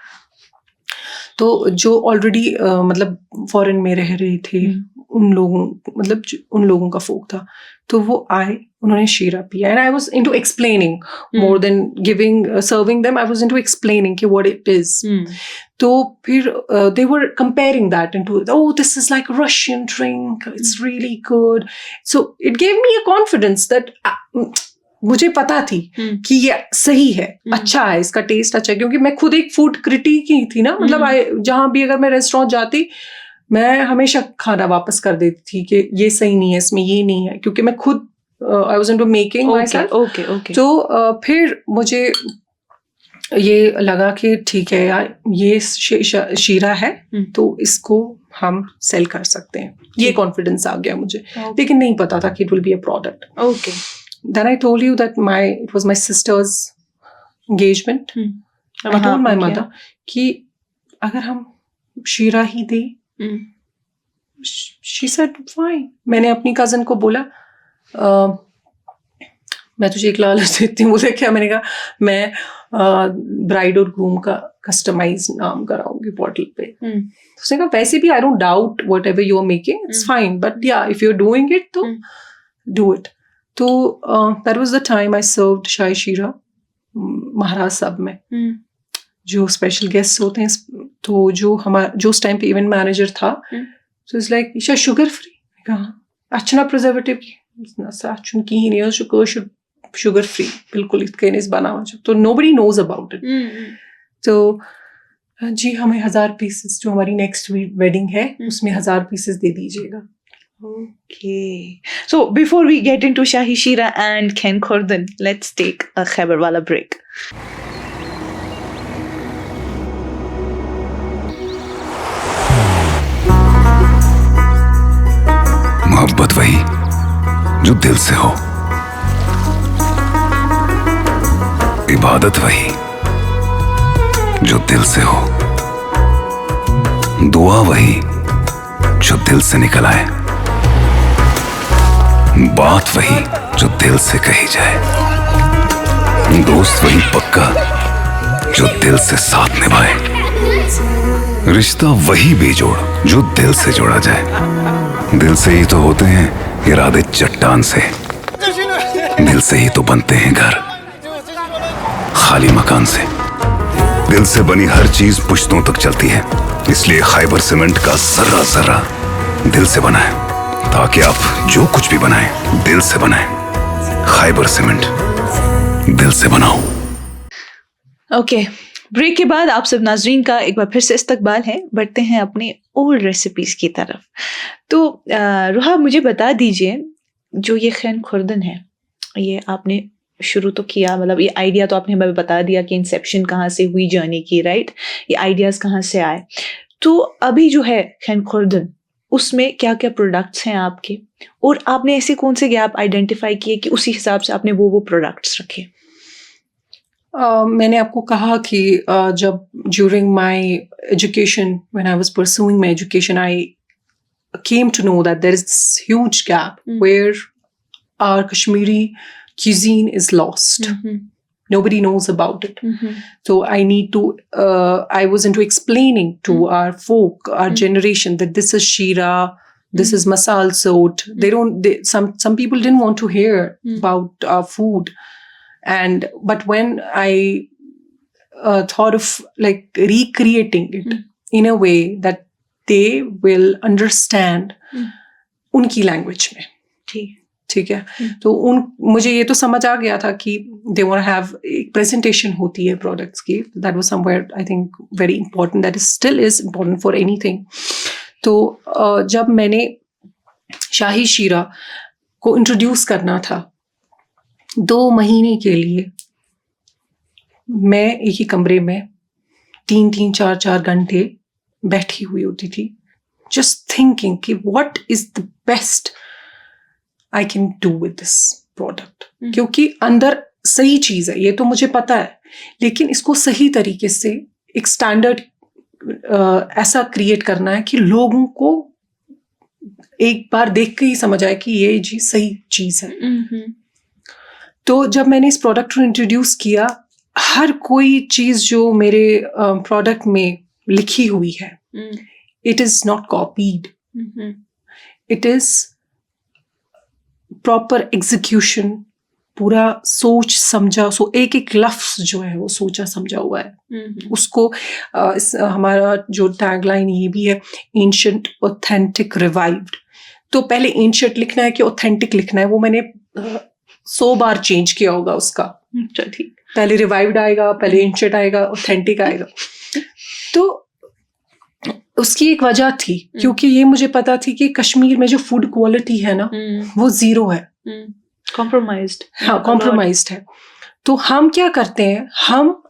तो जो ऑलरेडी मतलब फॉरेन में रह रहे थे उन लोगों का फोक था. तो वो आए, उन्होंने शीरा पिया, and I was into explaining more than giving serving them. I was into explaining कि व्हाट इट इज. तो फिर they were comparing that into, oh, this is like a Russian drink, it's really good. So it gave me a confidence that मुझे पता थी कि ये सही है, अच्छा है, इसका टेस्ट अच्छा है. क्योंकि मैं खुद एक फूड क्रिटिक ही थी ना, मतलब जहाँ भी अगर मैं रेस्टोरेंट जाती मैं हमेशा खाना वापस कर देती थी कि ये सही नहीं है, इसमें ये नहीं है, क्योंकि मैं खुद I was into making myself. Okay. तो फिर मुझे ये लगा कि ठीक है यार, ये शीरा है तो इसको हम सेल कर सकते हैं. ये कॉन्फिडेंस आ गया मुझे. लेकिन नहीं पता था कि it will be a product. Okay. Then I told you that it was my sister's engagement. I told my mother कि अगर हम शीरा ही दें. She said fine. मैंने अपनी कजन को बोला मैं तुझे एक लालच देती हूँ. बोले क्या? मैंने कहा मैं ब्राइड और ग्रूम का कस्टमाइज नाम कराऊंगी बॉटल पे. उसने कहा वैसे भी I don't doubt whatever you are making, it's fine, but या if you are doing it तो डू इट. तो that was the time I served shahi sheera महाराज साहब में. जो स्पेशल गेस्ट होते हैं, तो जो उस टाइम पे इवेंट मैनेजर था, so it's like Isha sugar free. कहा अच्छा ना प्रिजर्वेटिव की शुगर फ्री बिल्कुल इतकेनिस बनावा. तो नोबडी नोज अबाउट इट. तो जी हमें 1000 पीसेस, जो हमारी नेक्स्ट वेडिंग है उसमें 1000 पीसेस दे दीजिएगा. Okay. So before we get into Shahi Sheera and Khen Khordan, let's take a Khyber wala break. मोहब्बत वही जो दिल से हो, इबादत वही जो दिल से हो, दुआ वही जो दिल से निकल आए, बात वही जो दिल से कही जाए, दोस्त वही पक्का जो दिल से साथ निभाए, रिश्ता वही बेजोड़ जो दिल से जोड़ा जाए. दिल से ही तो होते हैं इरादे चट्टान से, दिल से ही तो बनते हैं घर खाली मकान से. दिल से बनी हर चीज पुश्तों तक चलती है, इसलिए खैबर सीमेंट का जर्रा जर्रा दिल से बना है, ताकि आप जो कुछ भी बनाएं दिल से बनाएं. खैबर सीमेंट, दिल से बनाओ. ओके, ब्रेक के बाद आप सब नाजरीन का एक बार फिर से इस्तकबाल है. बढ़ते हैं अपने ओल्ड रेसिपीज की तरफ. तो रुहा, मुझे बता दीजिए, जो ये खैन खुर्दन है, ये आपने शुरू तो किया, मतलब ये आइडिया तो आपने हमें बता दिया कि इंसेप्शन कहाँ से हुई जर्नी की, राइट? ये आइडियाज़ कहाँ से आए. तो अभी जो है खैन खुर्दन, उसमें क्या क्या प्रोडक्ट्स हैं आपके, और आपने ऐसे कौन से गैप आइडेंटिफाई किए कि उसी हिसाब से आपने वो प्रोडक्ट्स रखे? मैंने आपको कहा कि जब during my education, when I was pursuing my education, I came to know that there is this huge gap where our Kashmiri cuisine is lost. Nobody knows about it. So I need to, I was into explaining to our folk, our generation, that this is shira, this is masal sot. Some people didn't want to hear about our food. But when I thought of like recreating it in a way that they will understand उनकी language में, ठीक है, तो मुझे ये तो समझ आ गया था कि दे वांट टू हैव एक प्रेजेंटेशन होती है प्रोडक्ट्स की. That was somewhere I think very important, that is still is important for anything. तो जब मैंने शाही शीरा को इंट्रोड्यूस करना था, 2 महीने के लिए मैं एक ही कमरे में 3-3, 4-4 घंटे बैठी हुई होती थी, जस्ट थिंकिंग कि what is the best I can do with this product. क्योंकि अंदर सही चीज है, ये तो मुझे पता है, लेकिन इसको सही तरीके से एक स्टैंडर्ड ऐसा क्रिएट करना है कि लोगों को एक बार देख के ही समझ आए कि ये जी सही चीज है. तो जब मैंने इस प्रोडक्ट को इंट्रोड्यूस किया, हर कोई चीज जो मेरे प्रोडक्ट में लिखी हुई है, it is not copied. It is proper execution, पूरा सोच समझा, एक एक लफ्ज जो है वो सोचा समझा हुआ है. उसको हमारा जो टैगलाइन ये भी है, एंशिएंट ऑथेंटिक रिवाइव्ड. तो पहले एंशिएंट लिखना है कि ऑथेंटिक लिखना है, वो मैंने 100 बार चेंज किया होगा उसका. ठीक, पहले रिवाइव्ड आएगा, पहले एंशिएंट आएगा, ऑथेंटिक आएगा. तो उसकी एक वजह थी, क्योंकि ये मुझे पता थी कि कश्मीर में जो फूड क्वालिटी है ना, वो 0 है, कॉम्प्रोमाइज्ड है. तो हम क्या करते हैं, हम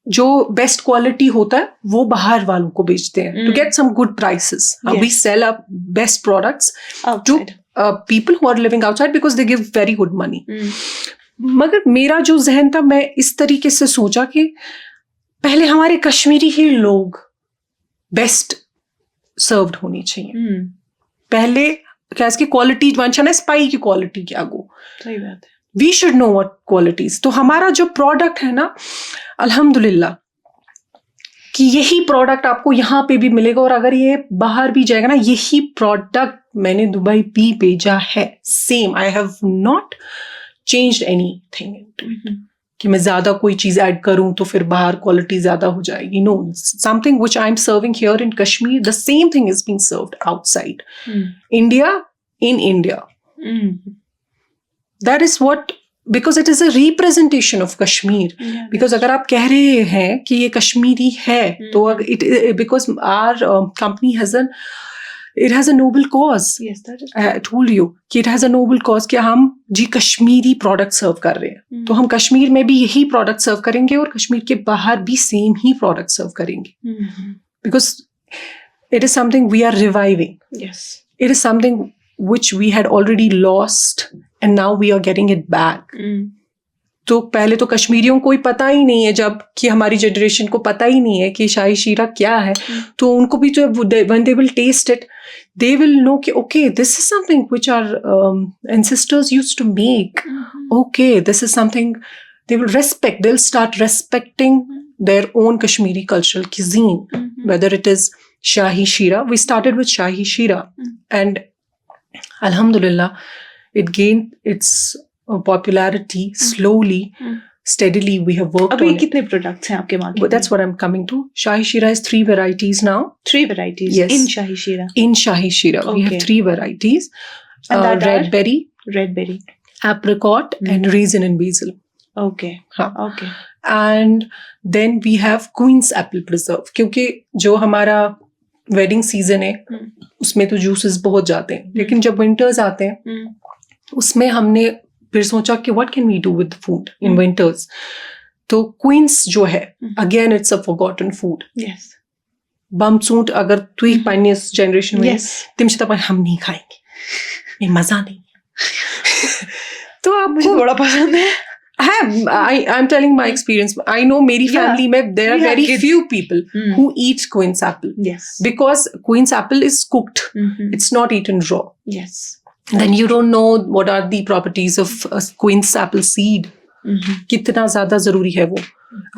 जो बेस्ट क्वालिटी होता है वो बाहर वालों को बेचते हैं to get some good prices. We sell up best products to people who are living outside because they give very good money. मगर मेरा जो जहन था, मैं इस तरीके से सोचा कि पहले हमारे कश्मीरी ही लोग बेस्ट सर्व्ड होनी चाहिए. पहले क्या इसकी क्वालिटी वंशा है, स्पाई की क्वालिटी क्या गो, सही बात है. We should know what qualities. तो हमारा जो प्रोडक्ट है ना, अल्हम्दुलिल्लाह कि यही प्रोडक्ट आपको यहाँ पे भी मिलेगा, और अगर ये बाहर भी जाएगा ना, यही प्रोडक्ट मैंने दुबई भी भेजा है, same. I have not changed anything कि मैं ज्यादा कोई चीज ऐड करूं तो फिर बाहर क्वालिटी ज्यादा हो जाएगी. No, something which I am serving here in Kashmir, the same thing is being served outside India, in India. That is what, because it is a representation of Kashmir. Because अगर आप कह रहे हैं कि ये कश्मीरी है, तो it because our company has an, it has a noble cause. Yes, that is. I told you कि it has a noble cause कि हम जी कश्मीरी प्रोडक्ट सर्व कर रहे हैं. तो हम कश्मीर में भी यही प्रोडक्ट सर्व करेंगे और कश्मीर के बाहर भी सेम ही प्रोडक्ट सर्व करेंगे. Because it is something we are reviving. Yes. It is something which we had already lost and now we are getting it back. तो पहले तो कश्मीरियों को ही पता ही नहीं है, जब कि हमारी जनरेशन को पता ही नहीं है कि शाही शीरा क्या है. तो उनको भी जो when they will taste it, they will know कि okay, this is something which our ancestors used to make. Okay, this is something they will respect. They'll start respecting their own Kashmiri cultural cuisine, whether it is shahi shira. We started with shahi shira, and alhamdulillah, it gained its popularity slowly, steadily. We have worked अभी on it. कितने products हैं आपके market? But that's what I'm coming to. Shahi Shira is 3 varieties now. 3 varieties. Yes. In Shahi Shira. In Shahi Shira, we have Okay. 3 varieties. And that are? Red berry, Red berry. apricot, and raisin and basil. Okay. हाँ. Okay. And then we have Queen's apple preserve. क्योंकि जो हमारा wedding season है, उसमें तो juices बहुत जाते हैं, लेकिन जब विंटर्स आते हैं, उसमें हमने फिर सोचा कि what can we do with food in winters. तो क्वींस जो है, again it's a forgotten food. Yes. बम सूट अगर तुई पन्निस जनरेशन में Yes. तिम छ दपान हम नहीं खाएंगे, ये मजा नहीं तो मुझे आपको बड़ा पसंद है। I'm telling my experience. I know मेरी Yeah. family में there are We have very kids. few people Hmm. who eat quince apple Yes. because quince apple is cooked. Mhm. It's not eaten raw. Yes. Then you don't know what are the properties of a quince apple seed. Mhm. कितना ज़्यादा ज़रूरी है वो.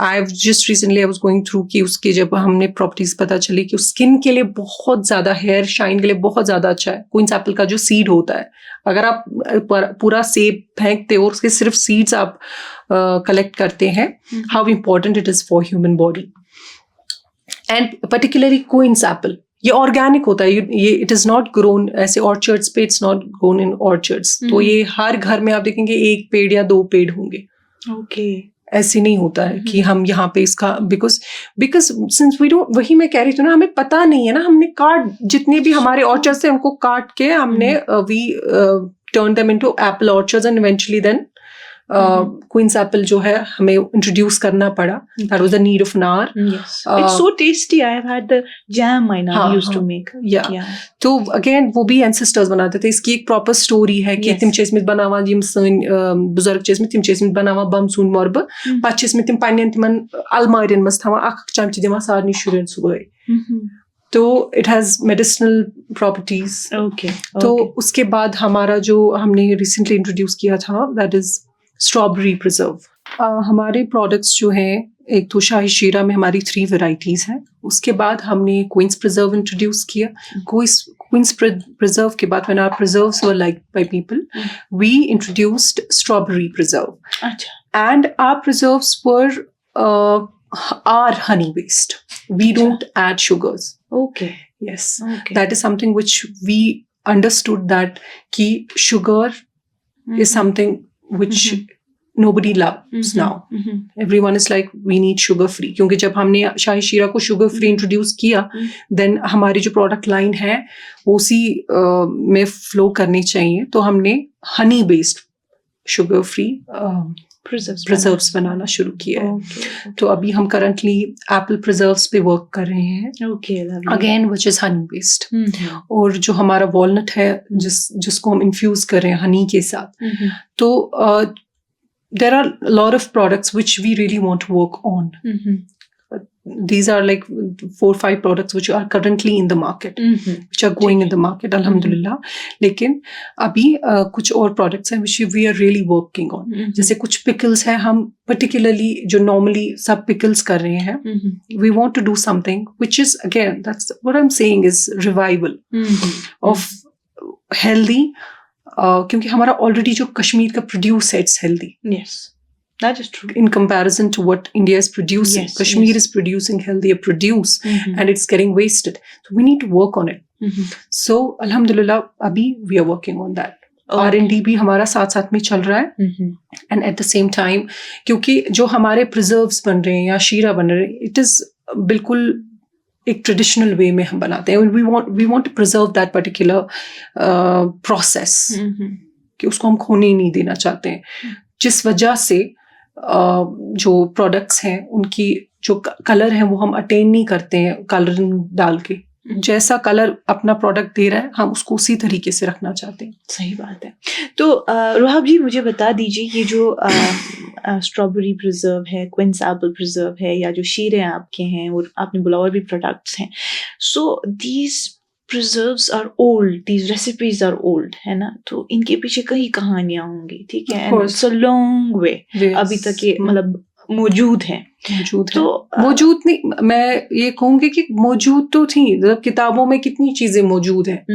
I've just recently I was going through कि उसके जब हमने properties पता चली कि स्किन के लिए बहुत ज़्यादा, हेयर शाइन के लिए बहुत ज़्यादा अच्छा है क्वींस एप्पल का जो सीड होता है. अगर आप पूरा सेब फेंकते हो और उसके सिर्फ सीड्स आप कलेक्ट करते हैं, how important it is for human body. And particularly quince apple ये ऑर्गेनिक होता है. ये इट इज़ नॉट ग्रोन ऐसे ऑर्चर्ड्स पे, it's not grown in orchards. तो ये हर घर में आप देखेंगे एक पेड़ या 2 पेड़ होंगे. Okay. ऐसे नहीं होता है कि हम यहाँ पे इसका बिकॉज सिंस वी डोंट, वही मैं कह रही थी ना, हमें पता नहीं है ना. हमने काट जितने भी हमारे ऑर्चर्ड्स थे उनको काट के हमने we turn them into apple orchards and eventually then quince apple जो है हमें इंट्रोड्यूस करना पड़ा. That was the need of an hour. Yes. It's so tasty. I have had the jam my nan हाँ, used to हाँ. make. Yeah. तो again वो भी एंसेस्टर्स बनाते थे. इसकी एक प्रॉपर स्टोरी है कि Yes. तिम चेस में बनावा जिम सन बुजुर्ग चेस में तिम चेस में बनावा बम सून मोरब पच चेस में तिम पन्नेन तिमन अलमारियन मस थवा अख चमच दिवा सारनी शुरन सुबह. Mhm. तो it has medicinal properties. Okay. तो Okay. उसके बाद हमारा जो हमने रिसेंटली इंट्रोड्यूस किया था दैट इज स्ट्रॉबेरी प्रिजर्व. हमारे प्रोडक्ट्स जो हैं, एक तो शाही शीरा में हमारी 3 वेराइटीज़ हैं. उसके बाद हमने क्वींस प्रिजर्व इंट्रोड्यूस किया. क्वींस प्रिजर्व के बाद when our preserves were liked by people, we introduced strawberry preserve. अच्छा. And our preserves were are honey based. We don't add sugars. Okay. Yes, Okay. that is something which we understood that ki sugar is something which nobody loves now. Everyone is like we need sugar free. क्योंकि जब हमने शाही शीरा को sugar free introduce किया, then हमारी जो product line है वो उसी में फ्लो करनी चाहिए. तो हमने honey based sugar free preserves बनाना शुरू किया है. Okay. तो अभी हम करंटली एप्पल प्रिजर्व्स पे वर्क कर रहे हैं, Okay. Lovely. Again which is honey based. Mhm. और जो हमारा वॉलनट है जिसको हम इन्फ्यूज कर रहे हैं हनी के साथ, Mhm. तो there are a lot of products which we really want to work on. Mhm. These are like 4-5 products which are currently in the market, Mhm. which are going in the market, alhamdulillah. लेकिन अभी कुछ और products हैं which we are really working on. Mhm. जैसे कुछ pickles हैं, हम particularly जो normally सब pickles कर रहे हैं, Mhm. we want to do something which is, again, that's what I'm saying is revival Mhm. of healthy, क्योंकि हमारा already जो कश्मीर का produce है it's healthy Yes. That is true. in comparison to what India is producing. Yes, Kashmir yes. is producing healthier produce Mhm. and it's getting wasted. So we need to work on it. Mhm. So alhamdulillah, abhi we are working on that. Okay. R&D भी हमारा साथ साथ में चल रहा है. Mhm. And at the same time, क्योंकि जो हमारे preserves बन रहे हैं या शीरा बन रहे हैं, it is बिल्कुल एक ट्रेडिशनल वे में हम बनाते हैं. We want to preserve that particular process. Mhm. कि उसको हम खोने ही नहीं देना चाहते हैं. जिस वजह से जो प्रोडक्ट्स हैं उनकी जो कलर है वो हम अटेन नहीं करते हैं कलरिंग डाल के. जैसा कलर अपना प्रोडक्ट दे रहा है हम उसको उसी तरीके से रखना चाहते हैं. सही बात है. तो रोहाब जी मुझे बता दीजिए, ये जो स्ट्रॉबेरी प्रिजर्व है, क्वींस एप्पल प्रिजर्व है, या जो शीरे आपके हैं और आपने बोला और भी प्रोडक्ट्स हैं, so these preserves are old, these recipes are old, है ना. तो इनके पीछे कई कहानियां होंगी, ठीक है, and it's a long way. Yes. अभी तक ये मतलब मौजूद है. मौजूद है. तो मौजूद नहीं, मैं ये कहूँगी कि मौजूद तो थी, मतलब किताबों में कितनी चीजें मौजूद हैं,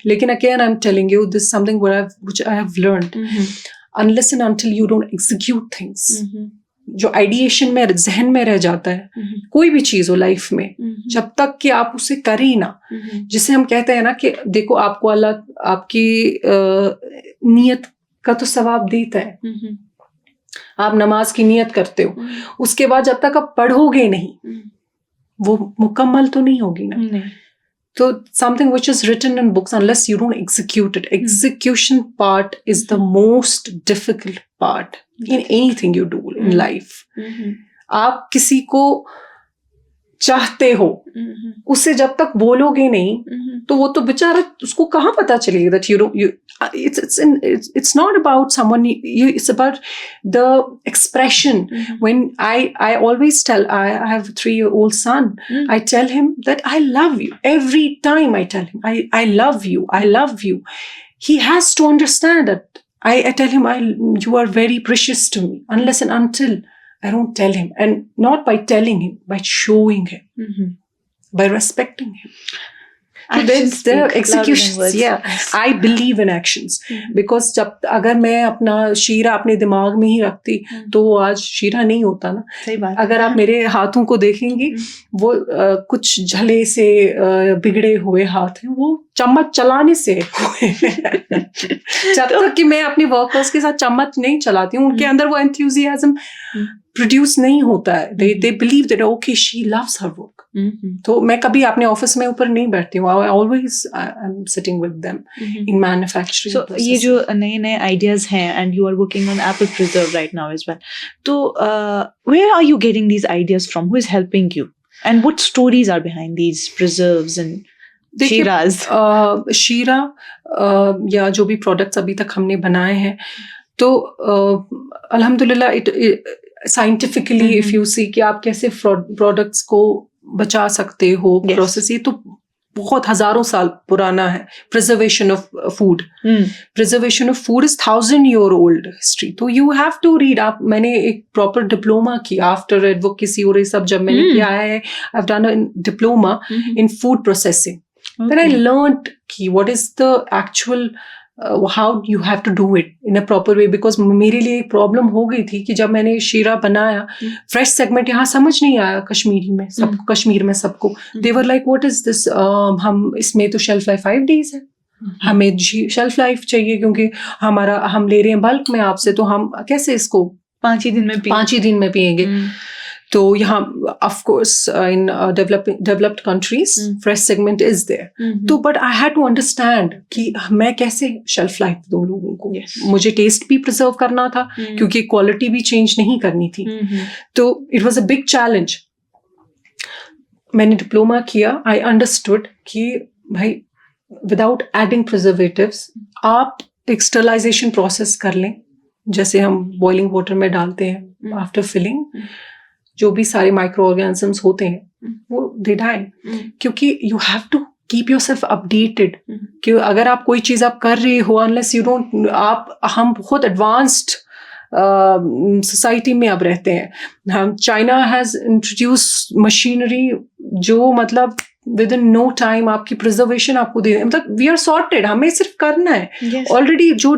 लेकिन again I'm telling you this is something which I have learned. Unless and until you don't execute things, जो आइडिएशन में जहन में रह जाता है, कोई भी चीज हो लाइफ में, जब तक कि आप उसे करें ही ना, जिसे हम कहते हैं ना कि देखो आपको अल्लाह आपकी नियत का तो सवाब देता है. आप नमाज की नियत करते हो, उसके बाद जब तक आप पढ़ोगे नहीं वो मुकम्मल तो नहीं होगी ना. So something which is written in books, unless you don't execute it, execution part is the most difficult part in anything you do in life. आप किसी को चाहते हो, उससे जब तक बोलोगे नहीं तो वो तो बेचारा, उसको कहाँ पता चलेगा that it's not about someone, it's about the expression. When I always tell, I have a 3-year-old son, I tell him that I love you. Every time I tell him I love you, I love you. He has to understand that. I tell him you are very precious to me. Unless and until I don't tell him, and not by telling him, by showing him, by respecting him. Actions There are speak louder than executions. words. Yeah, Yes. I believe in actions. Because अगर मैं अपना शीरा अपने दिमाग में ही रखती तो वो आज शीरा नहीं होता ना. सही बात. अगर आप मेरे हाथों को देखेंगी, वो कुछ झले से बिगड़े हुए हाथ हैं, वो चम्मच चलाने से हुए हैं. जब तक कि मैं अपने वर्कर्स के साथ चम्मच नहीं चलाती हूँ, उनके अंदर वो एंथुसियाज्म प्रोड्यूस नहीं होता है. they believe that okay, she loves her work. तो मैं कभी अपने ऑफिस में ऊपर नहीं बैठती हूँ. I always I'm sitting with them in manufacturing. So ये जो नए नए ideas हैं, and you are working on apple preserve right now as well. तो where are you getting these ideas from? Who is helping you? And what stories are behind these preserves and शीराज? शीरा या जो भी products अभी तक हमने बनाए हैं, तो अल्हम्दुलिल्लाह साइंटिफिकली इफ यू सी कि आप कैसे प्रोडक्ट्स को बचा सकते हो, प्रोसेस, ये तो बहुत हजारों साल पुराना है. Preservation of food, preservation of food is 1000-year-old history. तो यू हैव टू रीड. मैंने एक प्रॉपर डिप्लोमा किया आफ्टर एडवोकेसी और ये सब जब मैंने किया है. I have done a diploma in food processing. Then I learned कि what is the actual how you have to do it in a proper way. Because मेरे लिए एक प्रॉब्लम हो गई थी कि जब मैंने शीरा बनाया, फ्रेश सेगमेंट यहाँ समझ नहीं आया कश्मीरी में, सबको कश्मीर में सबको. they were like what is this, हम इसमें तो शेल्फ लाइफ 5 days है, हमें शेल्फ लाइफ चाहिए क्योंकि हम ले रहे हैं बल्क में आपसे, तो हम कैसे इसको 5 ही दिन में पिएंगे. तो यहाँ of course in developed countries fresh segment is there. तो but I had to understand कि मैं कैसे shelf life दूँ लोगों को. मुझे टेस्ट भी प्रिजर्व करना था क्योंकि क्वालिटी भी चेंज नहीं करनी थी. तो it was a big challenge. मैंने डिप्लोमा किया. I understood कि भाई without adding preservatives आप एक स्टरलाइजेशन प्रोसेस कर लें, जैसे हम बॉइलिंग वाटर में डालते हैं आफ्टर फिलिंग. जो भी सारे माइक्रो ऑर्गेनिजम्स होते हैं वो दे डाई. क्योंकि you have to keep yourself updated कि अगर आप कोई चीज़ आप कर रहे हो, अनलेस यू डोंट, हम बहुत एडवांस्ड सोसाइटी में अब रहते हैं. हम चाइना हैज़ इंट्रोड्यूस मशीनरी जो मतलब विद इन नो टाइम आपकी प्रिजर्वेशन आपको दे, मतलब वी आर सॉर्टेड. हमें सिर्फ करना है. ऑलरेडी जो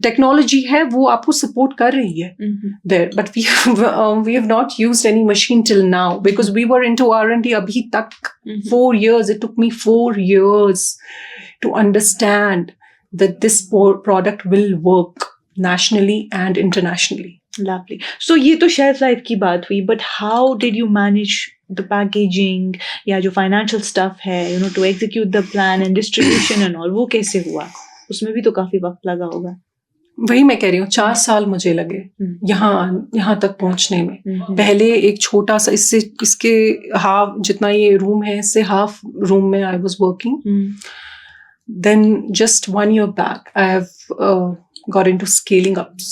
टेक्नोलॉजी है वो आपको सपोर्ट कर रही है there. But we have not used any machine till now because we were into R&D अभी तक. 4 years. It took me 4 years to understand that this product will work nationally and internationally. Lovely. So ये तो shelf life की बात हुई, but how did you manage the packaging या जो financial stuff है, to execute the plan and distribution and all, वो कैसे हुआ? उसमें भी तो काफी वक्त लगा होगा. वही मैं कह रही हूँ, 4 साल मुझे लगे यहाँ तक पहुंचने में. पहले एक छोटा सा इसके हाफ जितना ये रूम है, इससे हाफ रूम में I was working. Then just 1 year back I have got into scaling up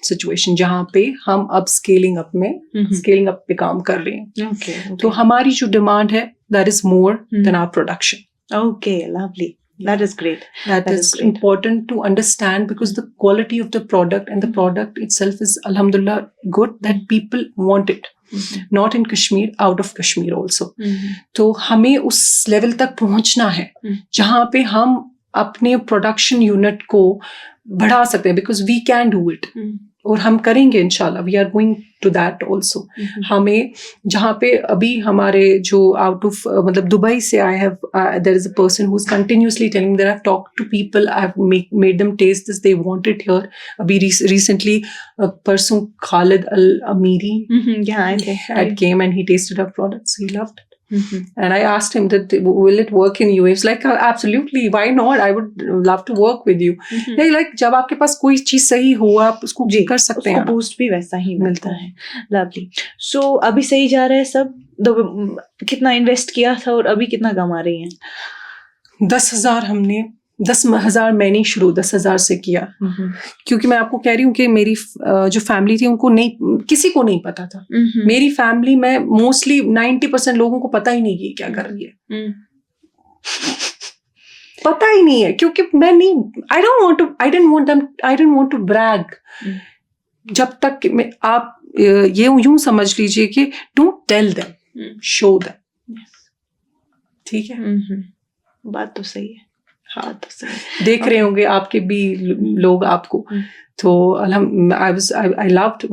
situation जहाँ पे हम अब स्केलिंग अप पे काम कर रहे हैं. Okay. तो हमारी जो डिमांड है that is more than our production. Okay, lovely. That is great. That is great. important to understand because the quality of the product and the product itself is alhamdulillah good, that people want it. Not in Kashmir, out of Kashmir also. तो हमें उस level तक पहुंचना है जहाँ पे हम अपने प्रोडक्शन यूनिट को बढ़ा सकते हैं, because we can do it. और हम करेंगे इंशाल्लाह. We are going to that also. हमें जहाँ पे अभी हमारे जो आउट ऑफ मतलब दुबई से I have there is a person who is continuously telling that I have talked to people, I have made them taste this, they want it here. अभी recently परसों खालिद अल अमीरी Yeah, I think had came and he tasted our products, he loved it. And I asked him that will it work in you? He's like absolutely, why not? I would love to work with you. Like जब आपके पास कोई चीज सही हो आप उसको कर सकते हैं, बूस्ट भी वैसा ही मिलता है. लवली. सो अभी सही जा रहा है सब? कितना इन्वेस्ट किया था और अभी कितना कमा रही हैं? 10,000 हमने 10,000 मैंने शुरू 10,000 से किया, क्योंकि मैं आपको कह रही हूँ कि मेरी जो फैमिली थी उनको नहीं, किसी को नहीं पता था. मेरी फैमिली में मोस्टली 90% लोगों को पता ही नहीं कि क्या कर रही है. पता ही नहीं है, क्योंकि मैं नहीं, I didn't want to brag. जब तक आप ये यूं समझ लीजिए कि don't tell them, show them. ठीक है. बात तो सही है. हाँ, तो सही. देख रहे होंगे आपके भी लोग आपको. तो I loved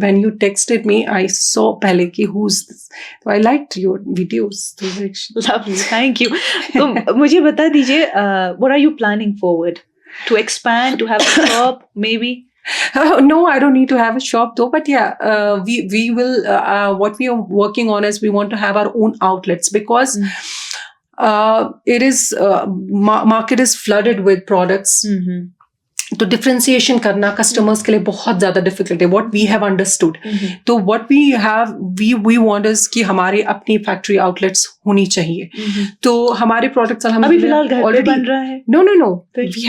when you texted me. I saw पहले कि who's this. So I liked your videos. Lovely, thank you. तो मुझे बता दीजिए, what are you planning forward? To expand, to have a shop, maybe? No, I don't need to have a shop though, but yeah, we will, what we are working on is we want to have our own outlets, because it is market is flooded with products. तो differentiation करना customers के लिए बहुत ज्यादा difficult है. What we have understood, तो what we have we want is कि हमारे अपनी फैक्ट्री आउटलेट्स होनी चाहिए. तो हमारे प्रोडक्ट्स अभी फिलहाल घर पे बन रहा है? No.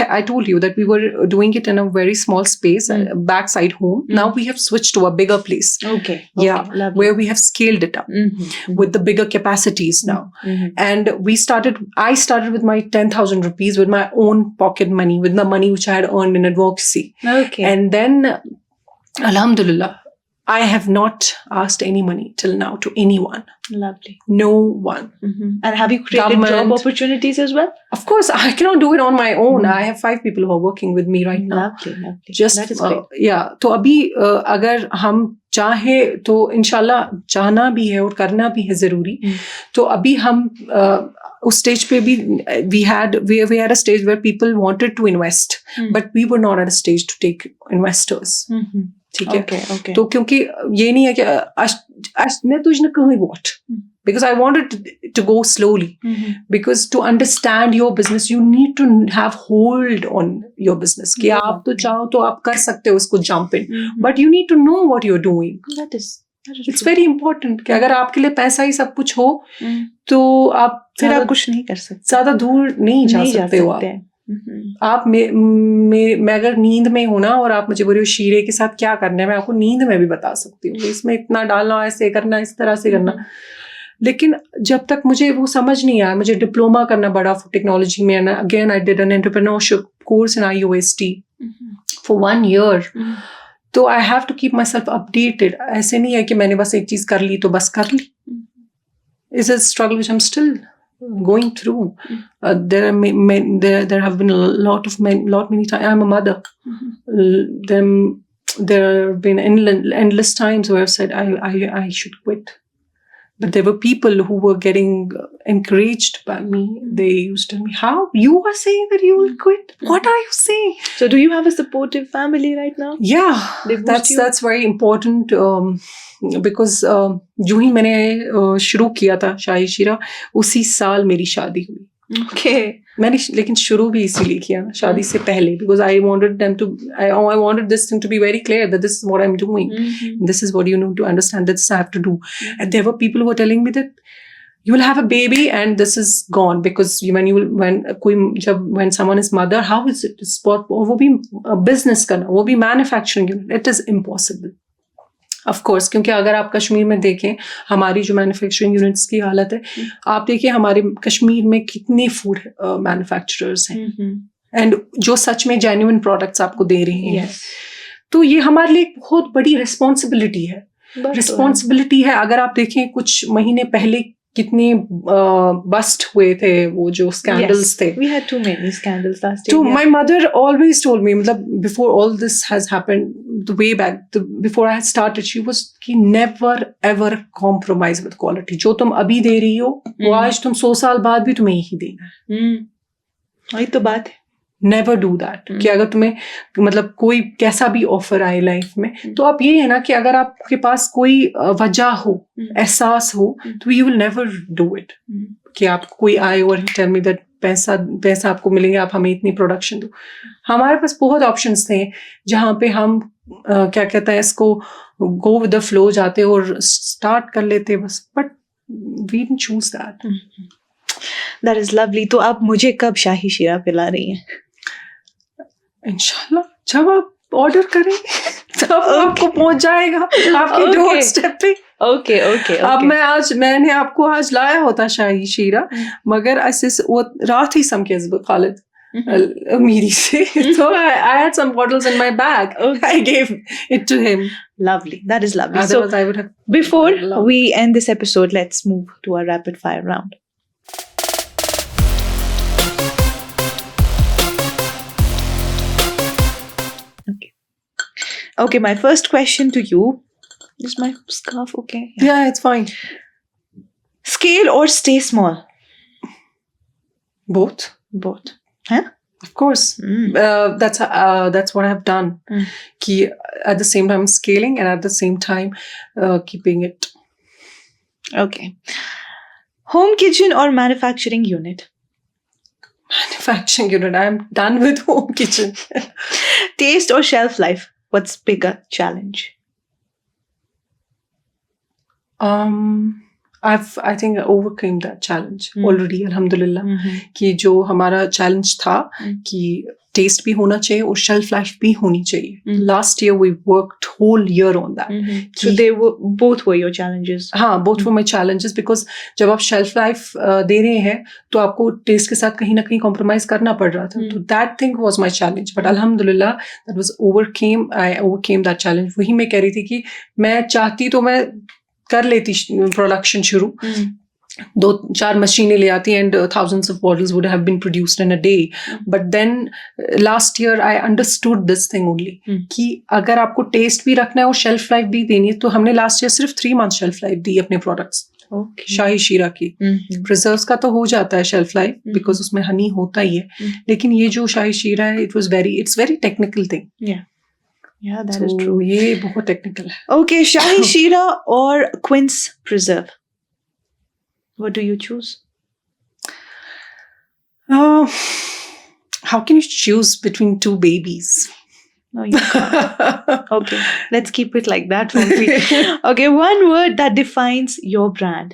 I told you that we were doing it in a very small space, backside home. Now we have switched to a bigger place. Okay. Yeah, lovely. where we have scaled it up with the bigger capacities now. And I started with my 10,000 rupees with my own pocket money, with the money which I had earned in advocacy. Okay. And then, alhamdulillah, I have not asked any money till now to anyone. Lovely. No one. And have you created job opportunities as well? Of course, I cannot do it on my own. I have 5 people who are working with me right now. Lovely. Just that is great. Yeah. तो अभी अगर हम चाहे तो इंशाल्लाह चाहना भी है और करना भी है जरूरी. तो अभी हम उस स्टेज पे भी we had a stage where people wanted to invest, but we were not at a stage to take investors. ठीक है. Okay. तो क्योंकि ये नहीं है कि मैं तुझे कहीं what, because I wanted to go slowly, because to understand your business you need to have hold on your business. कि आप तो चाहो तो आप कर सकते हो उसको jump in, but you need to know what you're doing. That is It's very important कि अगर आपके लिए पैसा ही सब कुछ हो तो आप फिर आप कुछ नहीं कर सकते, ज्यादा दूर नहीं जा सकते हो आप. मैं अगर नींद में हूं ना और आप मुझे बोलिए शीरे के साथ क्या करना है, मैं आपको नींद में भी बता सकती हूँ इसमें इतना डालना, ऐसे करना, इस तरह से करना. लेकिन जब तक मुझे वो समझ नहीं आया, मुझे डिप्लोमा करना पड़ा टेक्नोलॉजी में. Again I did an entrepreneurship course in IUST for 1 year. तो I have to keep myself updated. ऐसे नहीं है कि मैंने बस एक चीज कर ली तो बस कर ली. It's a struggle which I am still going through. There have been lot many times. I'm a mother. There have been endless times where I've said I should quit, but there were people who were getting encouraged by me. They used to tell me, "How you are saying that you will quit? What are you saying?" So, do you have a supportive family right now? Yeah, that's very important. Because जो ही मैंने शुरू किया था शाही शीरा, उसी साल मेरी शादी हुई. Okay. मैंने लेकिन शुरू भी इसीलिए किया ना, शादी से पहले, because I wanted this thing to be very clear that this is what I'm doing. This is what you need to understand, this I have to do. And there were people who were telling me that you will have a baby and this is gone, because when someone is mother, how is it sport, वो भी business करना, वो भी manufacturing unit, it is impossible. Of course, क्योंकि अगर आप कश्मीर में देखें हमारी जो मैन्युफैक्चरिंग यूनिट्स की हालत है, आप देखिए हमारे कश्मीर में कितने फूड मैन्युफैक्चरर्स हैं एंड जो सच में जेन्युइन प्रोडक्ट्स आपको दे रहे हैं. तो ये हमारे लिए बहुत बड़ी रिस्पॉन्सिबिलिटी है. अगर आप देखें कुछ महीने पहले कितने बस्ट हुए थे वो जो स्कैंडल्स थे. We had too many scandals last year. So my mother always told me, मतलब before all this has happened, the way back, before I had started, she was कि never ever compromise with quality. जो तुम अभी दे रही हो वो आज तुम 100 साल बाद भी तुम्हें यही देना है. वही तो बात है. नेवर डू दैट कि अगर तुम्हें मतलब कोई कैसा भी ऑफर आए लाइफ में, तो आप ये है ना कि अगर आपके पास कोई वजह हो, एहसास हो, तो you will never do it कि आप कोई आए और टेल मी दैट पैसा आपको मिलेंगे, आप हमें इतनी प्रोडक्शन दो। हमारे पास बहुत ऑप्शंस थे जहाँ पे हम क्या कहते हैं इसको, गो विद द फ्लो जाते और स्टार्ट कर लेते बस, but we didn't choose that. That is lovely. तो आप मुझे कब शाही शीरा पिला रही हैं? इंशाल्लाह जब आप ऑर्डर करें तब आपको पहुंच जाएगा आपके डोर स्टेप पे। Okay okay. अब मैंने आपको आज लाया होता शाही शीरा, मगर ऐसे वो रात ही समकेज़ खालिद मेरी से, so I had some bottles in my bag. I gave it to him. Lovely. That is lovely. Otherwise, so I would have. Before we end this episode, let's move to our rapid fire round. Okay, my first question to you. Is my scarf okay? Yeah, it's fine. Scale or stay small? Both. Huh? Of course. That's what I've done. Ki at the same time scaling and at the same time keeping it. Okay. Home kitchen or manufacturing unit? Manufacturing unit. I'm done with home kitchen. Taste or shelf life? What's bigger challenge? I think I overcame that challenge already, alhamdulillah. कि जो हमारा challenge था कि taste भी होना चाहिए और shelf life भी होनी चाहिए. Last year we worked whole year on that. So both were your challenges. हाँ, both were my challenges because जब आप shelf life दे रहे हैं तो आपको taste के साथ कहीं ना कहीं compromise करना पड़ रहा था. तो that thing was my challenge. But alhamdulillah that was I overcame that challenge. वही मैं कह रही थी कि मैं चाहती तो मैं कर लेती प्रोडक्शन शुरू, 2-4 मशीनें ले आती and thousands of bottles would have been produced in a day. But then last year I understood this thing only कि अगर आपको टेस्ट भी रखना है और शेल्फ लाइफ भी देनी है, तो हमने लास्ट ईयर सिर्फ 3 months शेल्फ लाइफ दी अपने प्रोडक्ट्स शाही शीरा की. प्रिजर्व्स का तो हो जाता है शेल्फ लाइफ बिकॉज उसमें हनी होता ही है, लेकिन ये जो शाही शीरा है it's very technical thing. Yeah, that is true. ये बहुत टेक्निकल है. Okay, Shahi Sheera or Quince Preserve? What do you choose? How can you choose between 2 babies? No, you can't. Okay, let's keep it like that only. Okay, one word that defines your brand.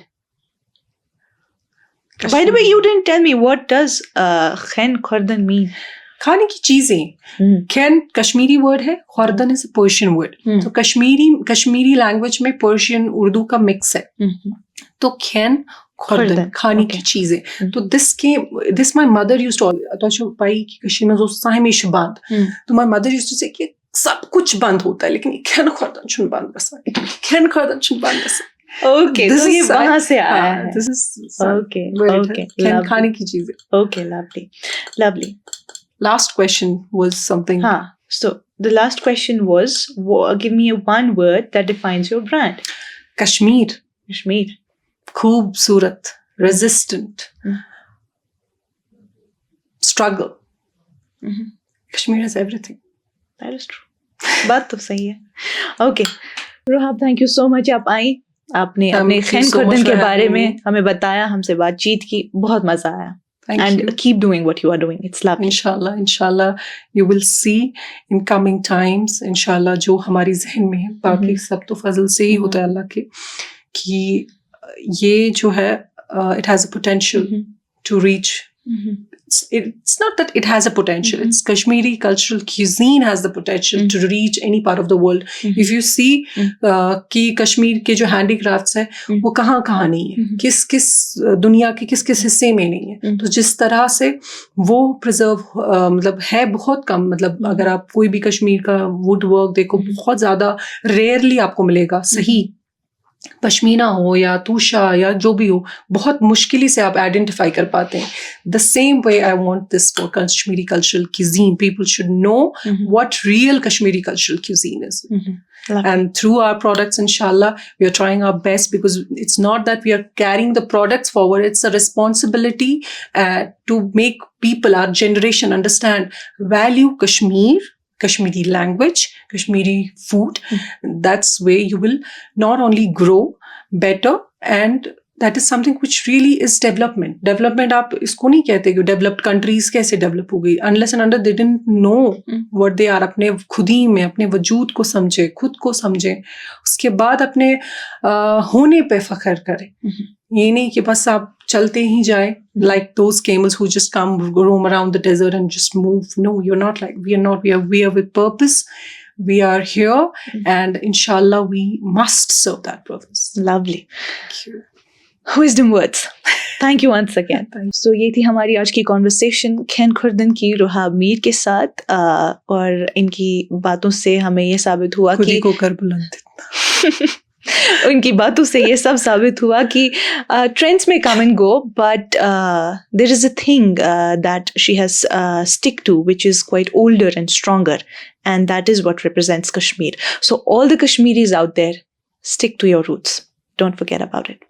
By the way, you didn't tell me, what does khen khordan mean? खाने की चीजें. खैन Kashmiri word है, खुर्दन is Persian word. तो Kashmiri language में Persian Urdu का mix है. तो खैन खुर्दन खाने की चीजें. तो this my mother used to तो पाई की कश्मीर में जो साहिमिश बंद. तो माय मदर यूज्ड टू से कि सब कुछ बंद होता है लेकिन खैन खुर्दन छुन बंद बस, खैन खुर्दन छुन बंद बस. Okay, तो ये वहाँ से आया है. This is okay. खाने की चीजें. Okay, lovely. Last question was something. So the last question was, give me one word that defines your brand. Kashmir. Khoobsurat. Resistant. Struggle. Kashmir has everything. That is true. बात तो सही है. Okay. रोहाब, thank you so much. आप आई, आपने अपने खैन खुर्दन के बारे में हमें बताया, हमसे बातचीत की, बहुत मजा आया. Thank you. Keep doing what you are doing. It's lovely. Inshallah, you will see in coming times. Inshallah, जो हमारी ज़हन में है, बाकी सब तो फजल से ही होता है अल्लाह के, कि ये जो है, it has a potential to reach. It's not that it has a potential. It's Kashmiri cultural cuisine has the potential to reach any part of the world. If you see कि कश्मीर के जो handicrafts है वो कहाँ नहीं है, किस दुनिया के किस हिस्से में नहीं है. तो जिस तरह से वो प्रिजर्व मतलब है बहुत कम, मतलब अगर आप कोई भी कश्मीर का वुड वर्क देखो बहुत ज़्यादा रेयरली आपको मिलेगा सही पश्मीना हो या तूशा या जो भी हो, बहुत मुश्किल से आप आइडेंटिफाई कर पाते हैं. The same way I want this for Kashmiri cultural cuisine. People should know what real Kashmiri cultural cuisine is. And through our products, inshallah, we are trying our best, because it's not that we are carrying the products forward. It's a responsibility to make people, our generation, understand, value Kashmir, Kashmiri language, Kashmiri food. That's where you will not only grow better, and that is something which really is development. Development, आप इसको नहीं कहते कि developed countries कैसे develop हो गई, unless and until they didn't know what they are. अपने खुद ही में अपने वजूद को समझे, खुद को समझे, उसके बाद अपने होने पे फख्र करें. ये नहीं कि बस आप चलते ही जाए, like those camels who just come roam around the desert and just move. No, you're not like, we are not. We are with purpose. We are here, and inshallah we must serve that purpose. Lovely. Thank you. Wisdom words. Thank you once again. So ये थी हमारी आज की conversation खैन खुर्दन की रुहाब मीर के साथ, और इनकी बातों से हमें ये साबित हुआ खुद ही कि को कर बुलंद. उनकी बातों से ये सब साबित हुआ कि ट्रेंड्स में come and go, but there is a thing that she has stick to which is quite older and stronger, and that is what represents Kashmir. So all the Kashmiris out there, stick to your roots. Don't forget about it.